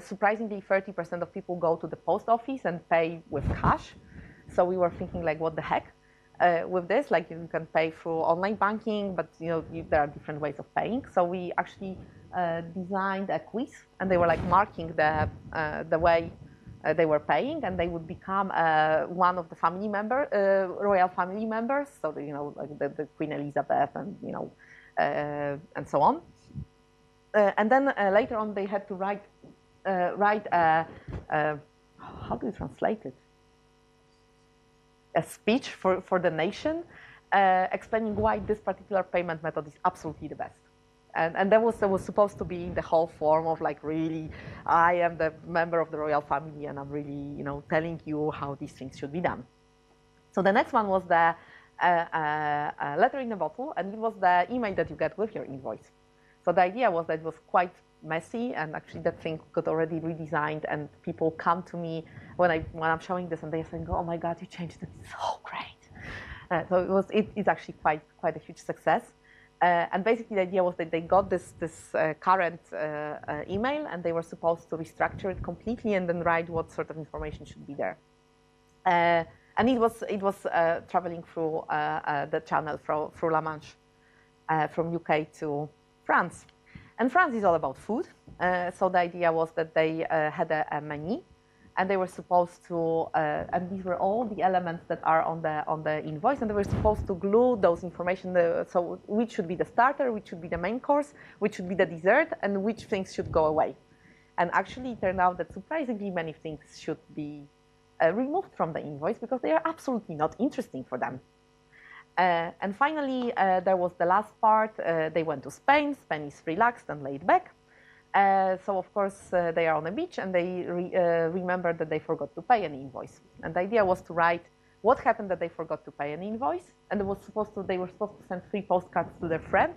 [SPEAKER 1] surprisingly 30% of people go to the post office and pay with cash. So we were thinking like, what the heck? With this, like you can pay through online banking, but there are different ways of paying. So we actually designed a quiz, and they were like marking the way they were paying, and they would become one of the family royal family members. So like the Queen Elizabeth and and so on. and then later on they had to write how do you translate it? A speech for the nation, explaining why this particular payment method is absolutely the best. And that was supposed to be in the whole form of like, really, I am the member of the royal family and I'm really, telling you how these things should be done. So the next one was the letter in a bottle, and it was the email that you get with your invoice. So the idea was that it was quite messy, and actually that thing got already redesigned, and people come to me when I'm showing this and they're saying, oh my God, you changed it, it's so great. So it's actually quite a huge success. And basically the idea was that they got this current email, and they were supposed to restructure it completely and then write what sort of information should be there. And it was traveling through the channel through La Manche, from UK to France. And France is all about food. So the idea was that they had a menu, and they were supposed to, and these were all the elements that are on the invoice, and they were supposed to glue those information. So which should be the starter, which should be the main course, which should be the dessert, and which things should go away. And actually, it turned out that surprisingly many things should be removed from the invoice because they are absolutely not interesting for them. And finally, there was the last part. They went to Spain. Spain is relaxed and laid back. So, of course, they are on a beach, and they remember that they forgot to pay an invoice. And the idea was to write what happened that they forgot to pay an invoice. And they were supposed to send 3 postcards to their friend.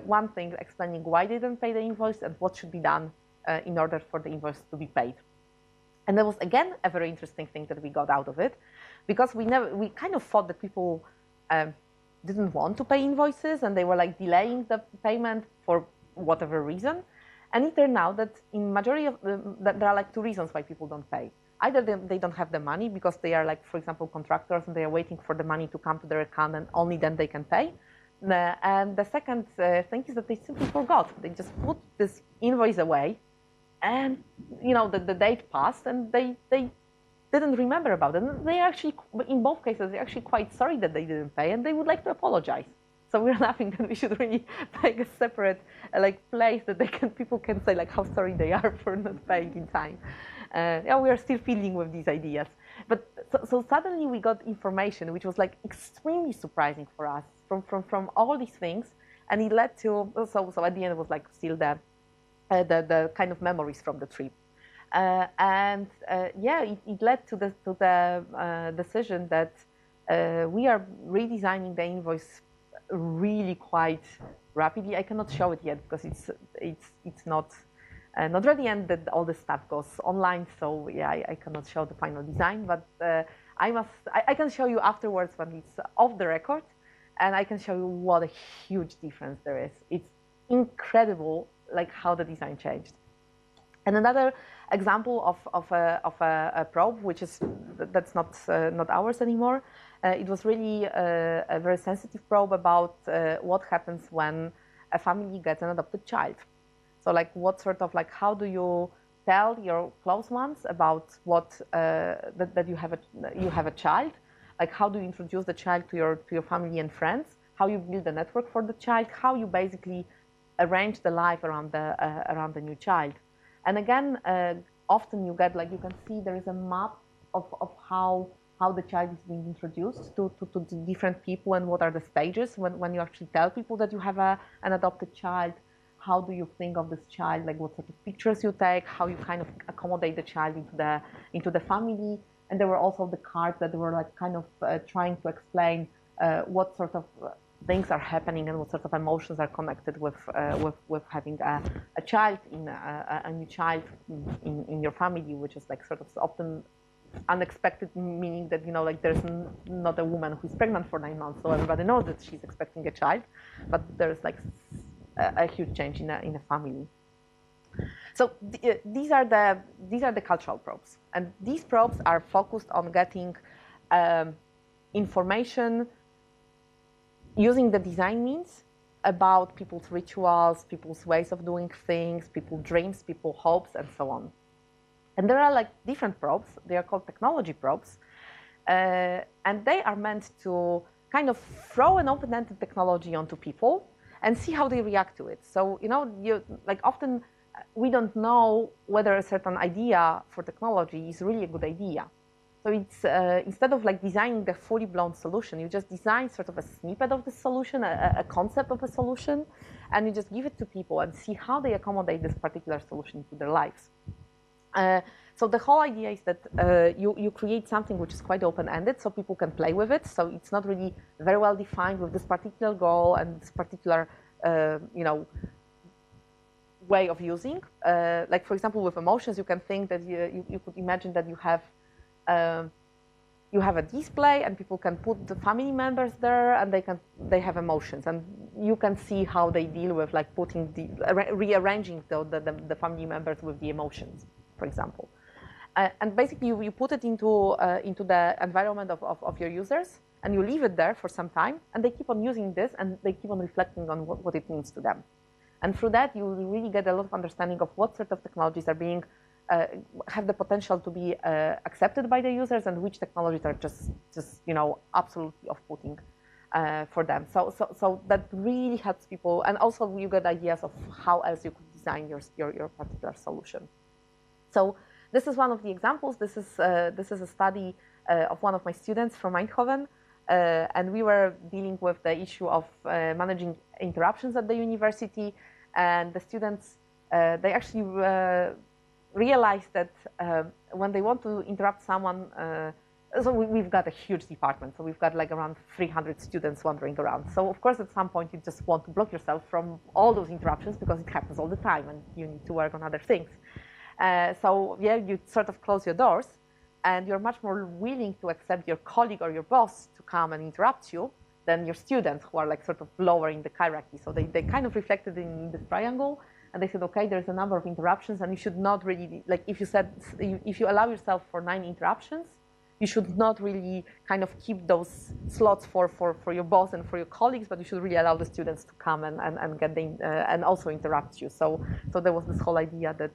[SPEAKER 1] One thing explaining why they didn't pay the invoice and what should be done in order for the invoice to be paid. And that was, again, a very interesting thing that we got out of it, because we kind of thought that people didn't want to pay invoices, and they were like delaying the payment for whatever reason. And it turned out that in majority of that there are like 2 reasons why people don't pay. Either they don't have the money because they are like, for example, contractors, and they are waiting for the money to come to their account, and only then they can pay. And the second thing is that they simply forgot. They just put this invoice away, and the date passed, and they didn't remember about it. And they actually, in both cases, they're actually quite sorry that they didn't pay, and they would like to apologize. So we're laughing that we should really make a separate place that people can say how sorry they are for not paying in time. We are still dealing with these ideas. But so suddenly we got information which was extremely surprising for us from all these things, and it led to so at the end it was still the kind of memories from the trip. It led to the decision that we are redesigning the invoice really quite rapidly. I cannot show it yet because it's not ready, and that all the stuff goes online. So I cannot show the final design, but I can show you afterwards when it's off the record, and I can show you what a huge difference there is. It's incredible, how the design changed. And another example of a probe, which is that's not ours anymore. It was really a very sensitive probe about what happens when a family gets an adopted child. So what sort of how do you tell your close ones about what that you have a child? How do you introduce the child to your family and friends? How you build a network for the child? How you basically arrange the life around the new child? And again, often you get you can see there is a map of how the child is being introduced to different people, and what are the stages when you actually tell people that you have an adopted child. How do you think of this child? What sort of pictures you take? How you kind of accommodate the child into the family? And there were also the cards that were kind of trying to explain what sort of things are happening and what sort of emotions are connected with having a child a new child in your family, which is sort of often unexpected, meaning that there's not a woman who's pregnant for 9 months, so everybody knows that she's expecting a child, but there's a huge change in a family. So these are the cultural probes, and these probes are focused on getting information using the design means about people's rituals, people's ways of doing things, people's dreams, people's hopes, and so on. And there are different probes. They are called technology probes, and they are meant to kind of throw an open-ended technology onto people and see how they react to it. So, like often we don't know whether a certain idea for technology is really a good idea. So it's instead of like designing the fully blown solution, you just design sort of a snippet of the solution, a concept of a solution, and you just give it to people and see how they accommodate this particular solution to their lives. So the whole idea is that you create something which is quite open-ended, so people can play with it. So it's not really very well defined with this particular goal and this particular, way of using. Like for example, with emotions, you can think that you could imagine that you have a display and people can put the family members there and they have emotions, and you can see how they deal with like rearranging the family members with the emotions, for example. And basically you put it into the environment of your users, and you leave it there for some time, and they keep on using this and they keep on reflecting on what it means to them. And through that, you really get a lot of understanding of what sort of technologies are being have the potential to be accepted by the users, and which technologies are just absolutely off-putting for them. So that really helps people, and also you get ideas of how else you could design your particular solution. So this is one of the examples. This is a study of one of my students from Eindhoven, and we were dealing with the issue of managing interruptions at the university, and the students they actually realized that when they want to interrupt someone, so we've got a huge department, so we've got like around 300 students wandering around. So of course at some point you just want to block yourself from all those interruptions, because it happens all the time and you need to work on other things. So yeah, you sort of close your doors, and you're much more willing to accept your colleague or your boss to come and interrupt you than your students, who are like sort of lower in the hierarchy. So they kind of reflected in this triangle, and they said, okay, there's a number of interruptions, and you should not really, like if you allow yourself for 9 interruptions, you should not really kind of keep those slots for your boss and for your colleagues, but you should really allow the students to come and get and also interrupt you. So there was this whole idea that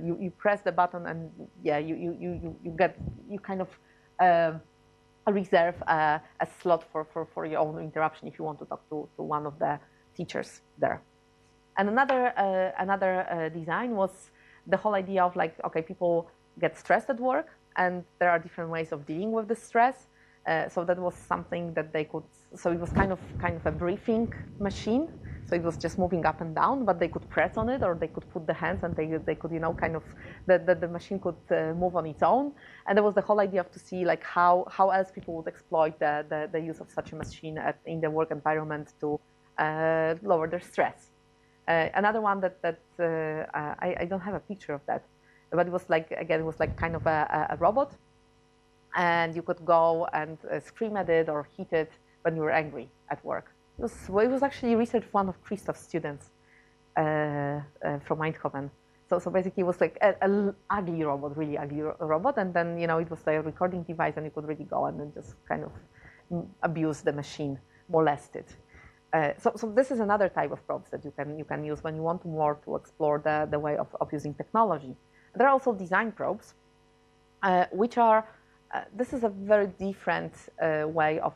[SPEAKER 1] you press the button, and yeah, you kind of reserve a slot for your own interruption if you want to talk to one of the teachers there. And another design was the whole idea of like, okay, people get stressed at work, and there are different ways of dealing with the stress. So that was something that they could. So it was kind of a briefing machine. So it was just moving up and down, but they could press on it, or they could put the hands, and they could kind of the machine could move on its own. And there was the whole idea of to see like how else people would exploit the use of such a machine in the work environment to lower their stress. Another one that I don't have a picture of that, but it was like, again, it was like kind of a robot, and you could go and scream at it or hit it when you were angry at work. It was actually research for one of Christoph's students from Eindhoven. So basically it was like an ugly robot, really ugly robot, and then it was like a recording device, and you could really go and then just kind of abuse the machine, molest it. So this is another type of probes that you can use when you want more to explore the way of using technology. There are also design probes, which are this is a very different way of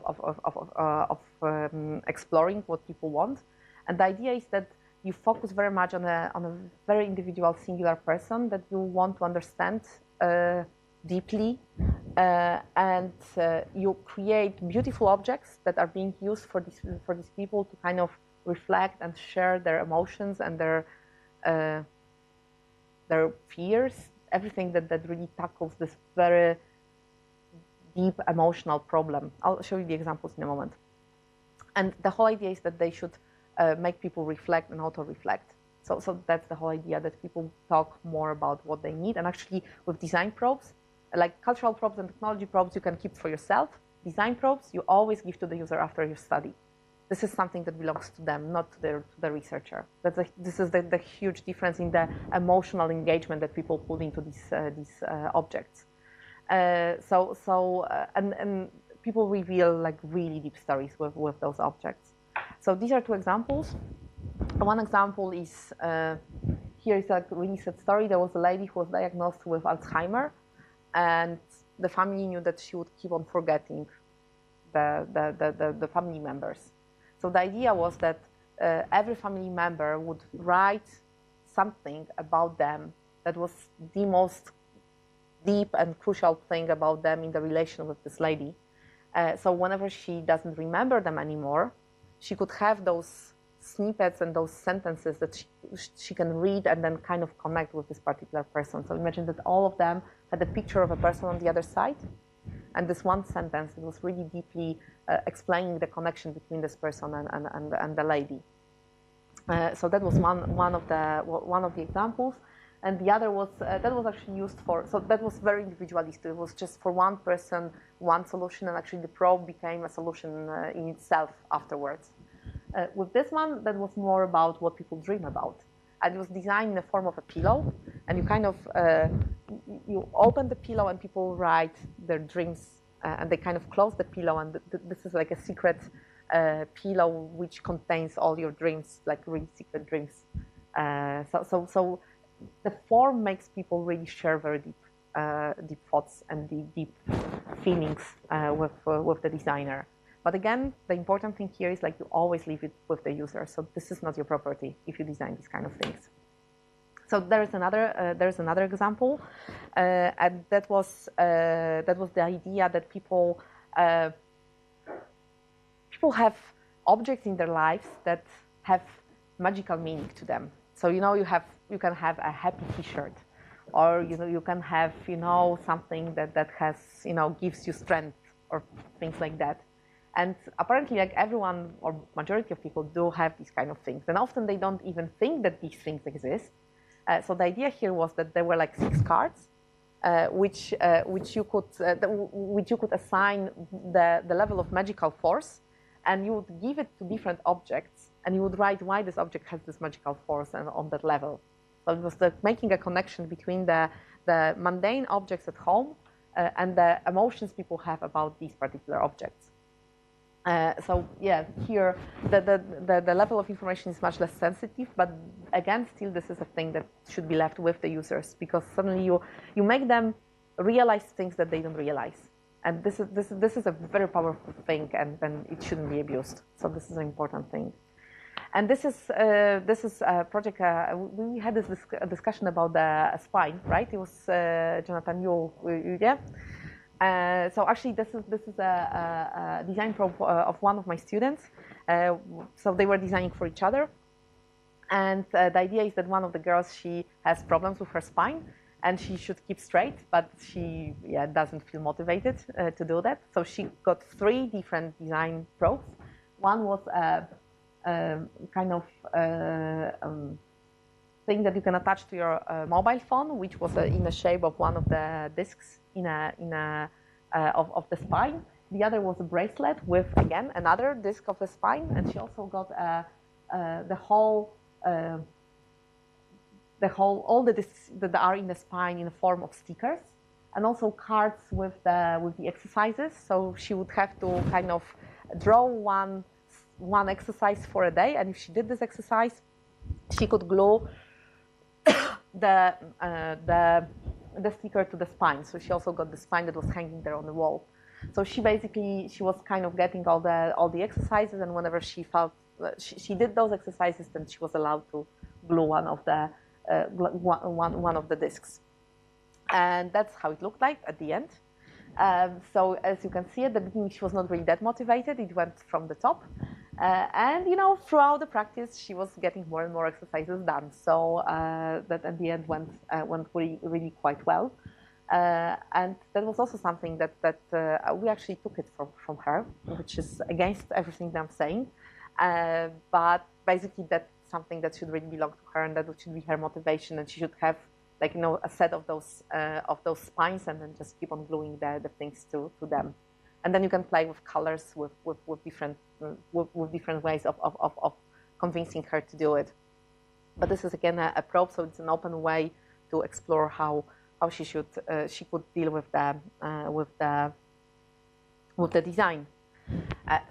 [SPEAKER 1] exploring what people want, and the idea is that you focus very much on a very individual, singular person that you want to understand deeply, and you create beautiful objects that are being used for these people to kind of reflect and share their emotions and their fears, everything that really tackles this very deep emotional problem. I'll show you the examples in a moment. And the whole idea is that they should make people reflect and auto-reflect. So that's the whole idea, that people talk more about what they need. And actually with design probes, like cultural probes and technology probes, you can keep for yourself. Design probes, you always give to the user after your study. This is something that belongs to them, not to the researcher. This is the huge difference in the emotional engagement that people put into these objects. And people reveal like really deep stories with those objects. So these are 2 examples. One example is here is a really sad story. There was a lady who was diagnosed with Alzheimer, and the family knew that she would keep on forgetting the family members. So the idea was that every family member would write something about them that was the most deep and crucial thing about them in the relation with this lady. So whenever she doesn't remember them anymore, she could have those snippets and those sentences that she can read and then kind of connect with this particular person. So imagine that all of them had a picture of a person on the other side, and this one sentence was really deeply explaining the connection between this person and the lady. So that was one of the examples. And the other was, that was actually used for, so that was very individualistic. It was just for one person, one solution, and actually the probe became a solution in itself afterwards. With this one, that was more about what people dream about. And it was designed in the form of a pillow, and you kind of, you open the pillow and people write their dreams, and they kind of close the pillow, and this is like a secret pillow which contains all your dreams, like really secret dreams. So the form makes people really share very deep thoughts and deep feelings with the designer. But again, the important thing here is like you always leave it with the user. So this is not your property if you design these kind of things. So there's another example, and that was the idea that people have objects in their lives that have magical meaning to them. So you can have a happy T-shirt, or you can have something that has gives you strength or things like that. And apparently, like everyone or majority of people do have these kind of things, and often they don't even think that these things exist. So the idea here was that there were like 6 cards, which you could assign the level of magical force, and you would give it to different objects, and you would write why this object has this magical force and on that level. So it was making a connection between the mundane objects at home and the emotions people have about these particular objects. So yeah, here the level of information is much less sensitive, but again, still this is a thing that should be left with the users, because suddenly you make them realize things that they don't realize, and this is a very powerful thing, and it shouldn't be abused. So this is an important thing. And this is a project. We had this discussion about the spine, right? It was Jonathan, yeah. So actually, this is a design probe of one of my students. So they were designing for each other, and the idea is that one of the girls, she has problems with her spine, and she should keep straight, but she doesn't feel motivated to do that. So she got 3 different design probes. One was kind of thing that you can attach to your mobile phone, which was in the shape of one of the discs of the spine. The other was a bracelet with, again, another disc of the spine, and she also got all the discs that are in the spine in the form of stickers, and also cards with the exercises. So she would have to kind of draw one exercise for a day, and if she did this exercise, she could glue the sticker to the spine. So she also got the spine that was hanging there on the wall. So she was kind of getting all the exercises, and whenever she felt she did those exercises, then she was allowed to glue one of the discs, and that's how it looked like at the end. So as you can see, at the beginning she was not really that motivated. It went from the top, and throughout the practice she was getting more and more exercises done. So that at the end went really, really quite well. And that was also something that we actually took it from her, which is against everything that I'm saying. But basically that's something that should really belong to her, and that should be her motivation, and she should have a set of those spines, and then just keep on gluing the things to them. And then you can play with colors, with different ways of convincing her to do it. But this is again a probe, so it's an open way to explore how she could deal with the design.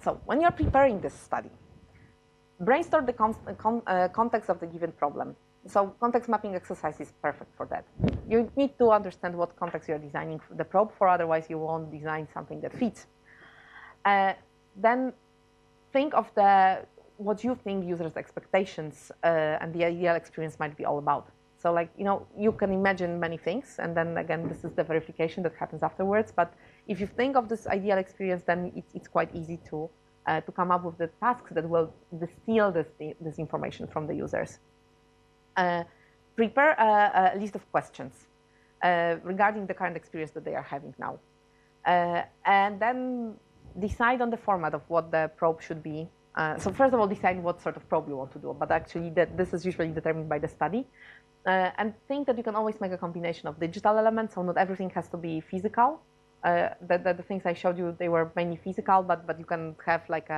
[SPEAKER 1] So when you're preparing this study, brainstorm the context of the given problem. So context mapping exercise is perfect for that. You need to understand what context you're designing the probe for, otherwise you won't design something that fits. Then think of what you think users' expectations and the ideal experience might be all about. So like, you can imagine many things, and then again, this is the verification that happens afterwards. But if you think of this ideal experience, then it's quite easy to come up with the tasks that will distill this information from the users. Prepare a list of questions regarding the current experience that they are having now. And then decide on the format of what the probe should be. So first of all, decide what sort of probe you want to do, but actually this is usually determined by the study. And think that you can always make a combination of digital elements, so not everything has to be physical. The things I showed you, they were mainly physical, but you can have like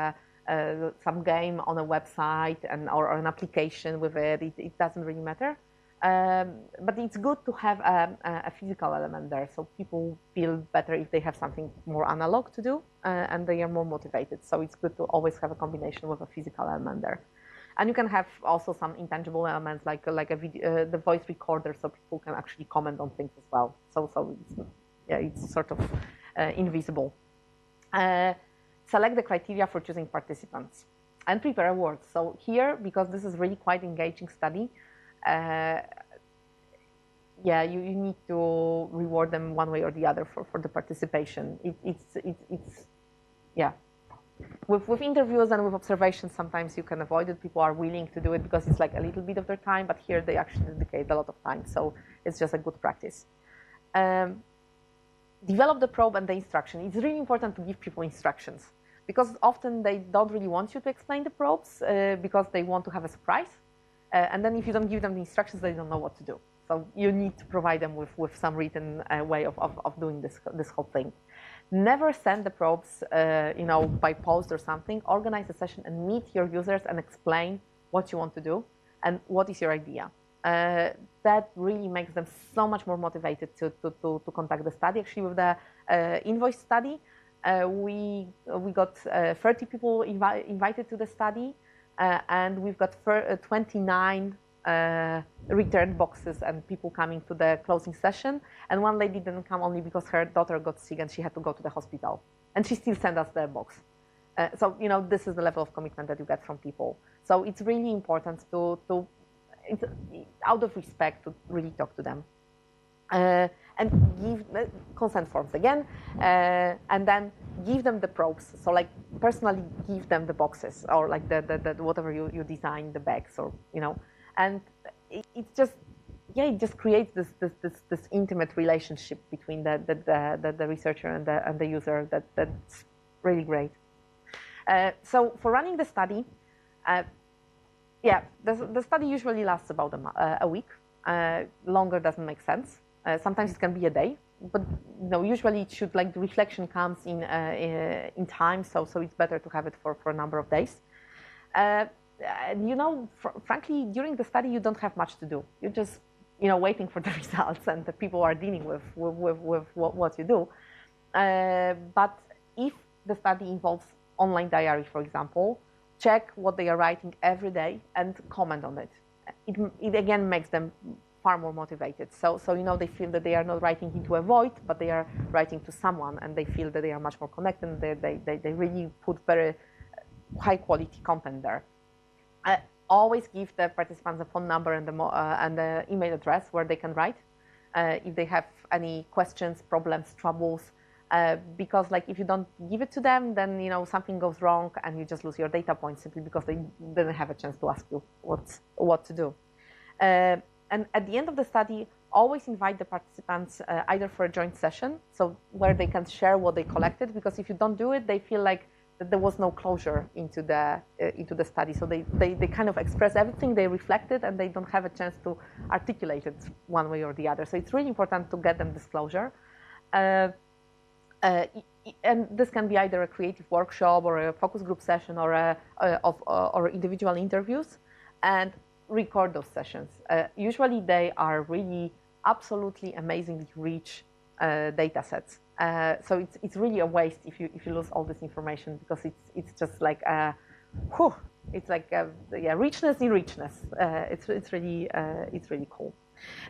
[SPEAKER 1] some game on a website or an application with it. It doesn't really matter. But it's good to have a physical element there, so people feel better if they have something more analog to do, and they are more motivated. So it's good to always have a combination with a physical element there. And you can have also some intangible elements like a video, the voice recorder, so people can actually comment on things as well. So it's sort of invisible. Select the criteria for choosing participants and prepare awards. So here, because this is really quite engaging study, you need to reward them one way or the other for the participation. With interviews and with observations, sometimes you can avoid it. People are willing to do it because it's like a little bit of their time, but here they actually dedicate a lot of time. So it's just a good practice. Develop the probe and the instruction. It's really important to give people instructions because often they don't really want you to explain the probes because they want to have a surprise. And then if you don't give them the instructions, they don't know what to do. So you need to provide them with some written way of doing this whole thing. Never send the probes, by post or something. Organize a session and meet your users and explain what you want to do and what is your idea. That really makes them so much more motivated to conduct the study. Actually, with the invoice study, we got 30 people invited to the study, and we've got 29 returned boxes and people coming to the closing session. And one lady didn't come only because her daughter got sick and she had to go to the hospital. And she still sent us the box. So this is the level of commitment that you get from people. So it's really important to it's out of respect to really talk to them. And give consent forms again, and then give them the probes. So like personally give them the boxes or like the whatever you design, the bags or, and it just creates this intimate relationship between the researcher and the user that's really great. So for running the study, the study usually lasts about a week. Longer doesn't make sense. Sometimes it can be a day, but usually it should, like, the reflection comes in time, so it's better to have it for a number of days. Frankly, during the study you don't have much to do. You're just waiting for the results, and the people are dealing with what you do. But if the study involves online diary, for example, check what they are writing every day and comment on it. It again makes them far more motivated. So they feel that they are not writing into a void, but they are writing to someone, and they feel that they are much more connected. And they really put very high quality content there. Always give the participants a phone number and the email address where they can write if they have any questions, problems, troubles. Because like if you don't give it to them, then something goes wrong and you just lose your data points simply because they didn't have a chance to ask you what to do. And at the end of the study, always invite the participants either for a joint session, so where they can share what they collected, because if you don't do it, they feel like that there was no closure into the study. So they kind of express everything they reflected, and they don't have a chance to articulate it one way or the other. So it's really important to get them this closure. And this can be either a creative workshop or a focus group session or individual interviews, and record those sessions. Usually they are really absolutely amazingly rich data sets. So it's really a waste if you lose all this information, because it's just like it's like richness in richness. It's really cool.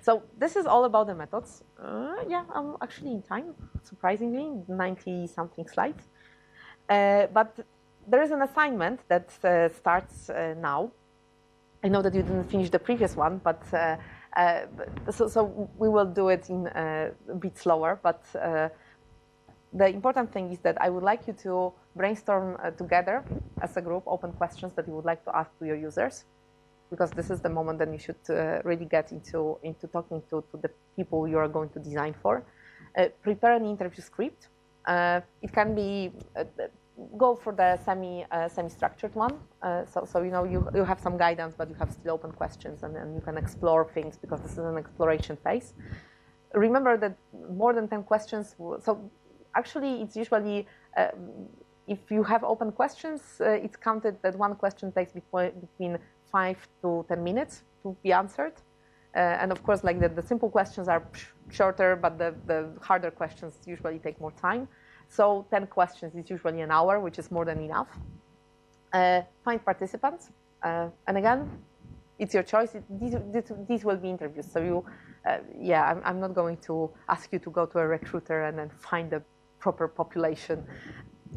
[SPEAKER 1] So this is all about the methods. I'm actually in time, surprisingly, 90-something slides. But there is an assignment that starts now. I know that you didn't finish the previous one, but so we will do it in a bit slower. But the important thing is that I would like you to brainstorm together as a group open questions that you would like to ask to your users, because this is the moment that you should really get into talking to the people you are going to design for. Prepare an interview script. It can be go for the semi-structured one. So you know you have some guidance, but you have still open questions, and you can explore things because this is an exploration phase. Remember that more than 10 questions. So actually, it's usually if you have open questions, it's counted that one question takes between 5 to 10 minutes to be answered. And of course, like the simple questions are shorter, but the harder questions usually take more time. So 10 questions is usually an hour, which is more than enough. Find participants. And again, it's your choice. These will be interviews. So you, I'm not going to ask you to go to a recruiter and then find the proper population.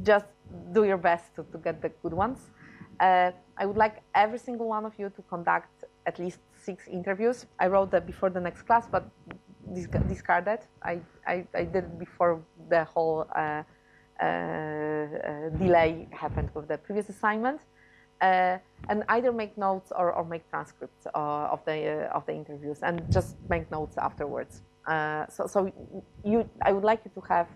[SPEAKER 1] Just do your best to get the good ones. I would like every single one of you to conduct at least 6 interviews. I wrote that before the next class, but discard it. I did it before the whole delay happened with the previous assignment. And either make notes or make transcripts of the interviews, and just make notes afterwards. So I would like you to have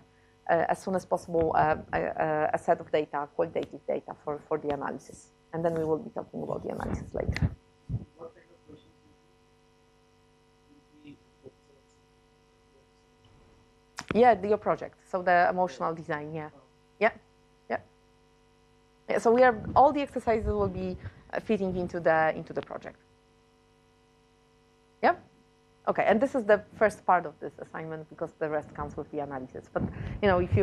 [SPEAKER 1] as soon as possible a set of data, qualitative data for the analysis, and then we will be talking about the analysis later.
[SPEAKER 3] What kind of questions do you
[SPEAKER 1] Yeah, your project. So the emotional design. Yeah. So all the exercises will be fitting into the project. Yeah. Okay, and this is the first part of this assignment because the rest comes with the analysis. But you know, if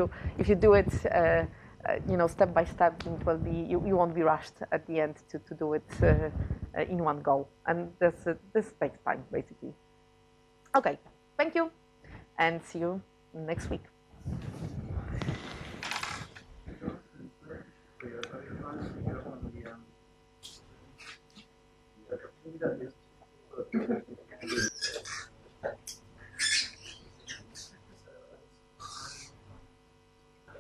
[SPEAKER 1] you do it, step by step, it will be you won't be rushed at the end to do it in one go. And this takes time basically. Okay, thank you, and see you next week.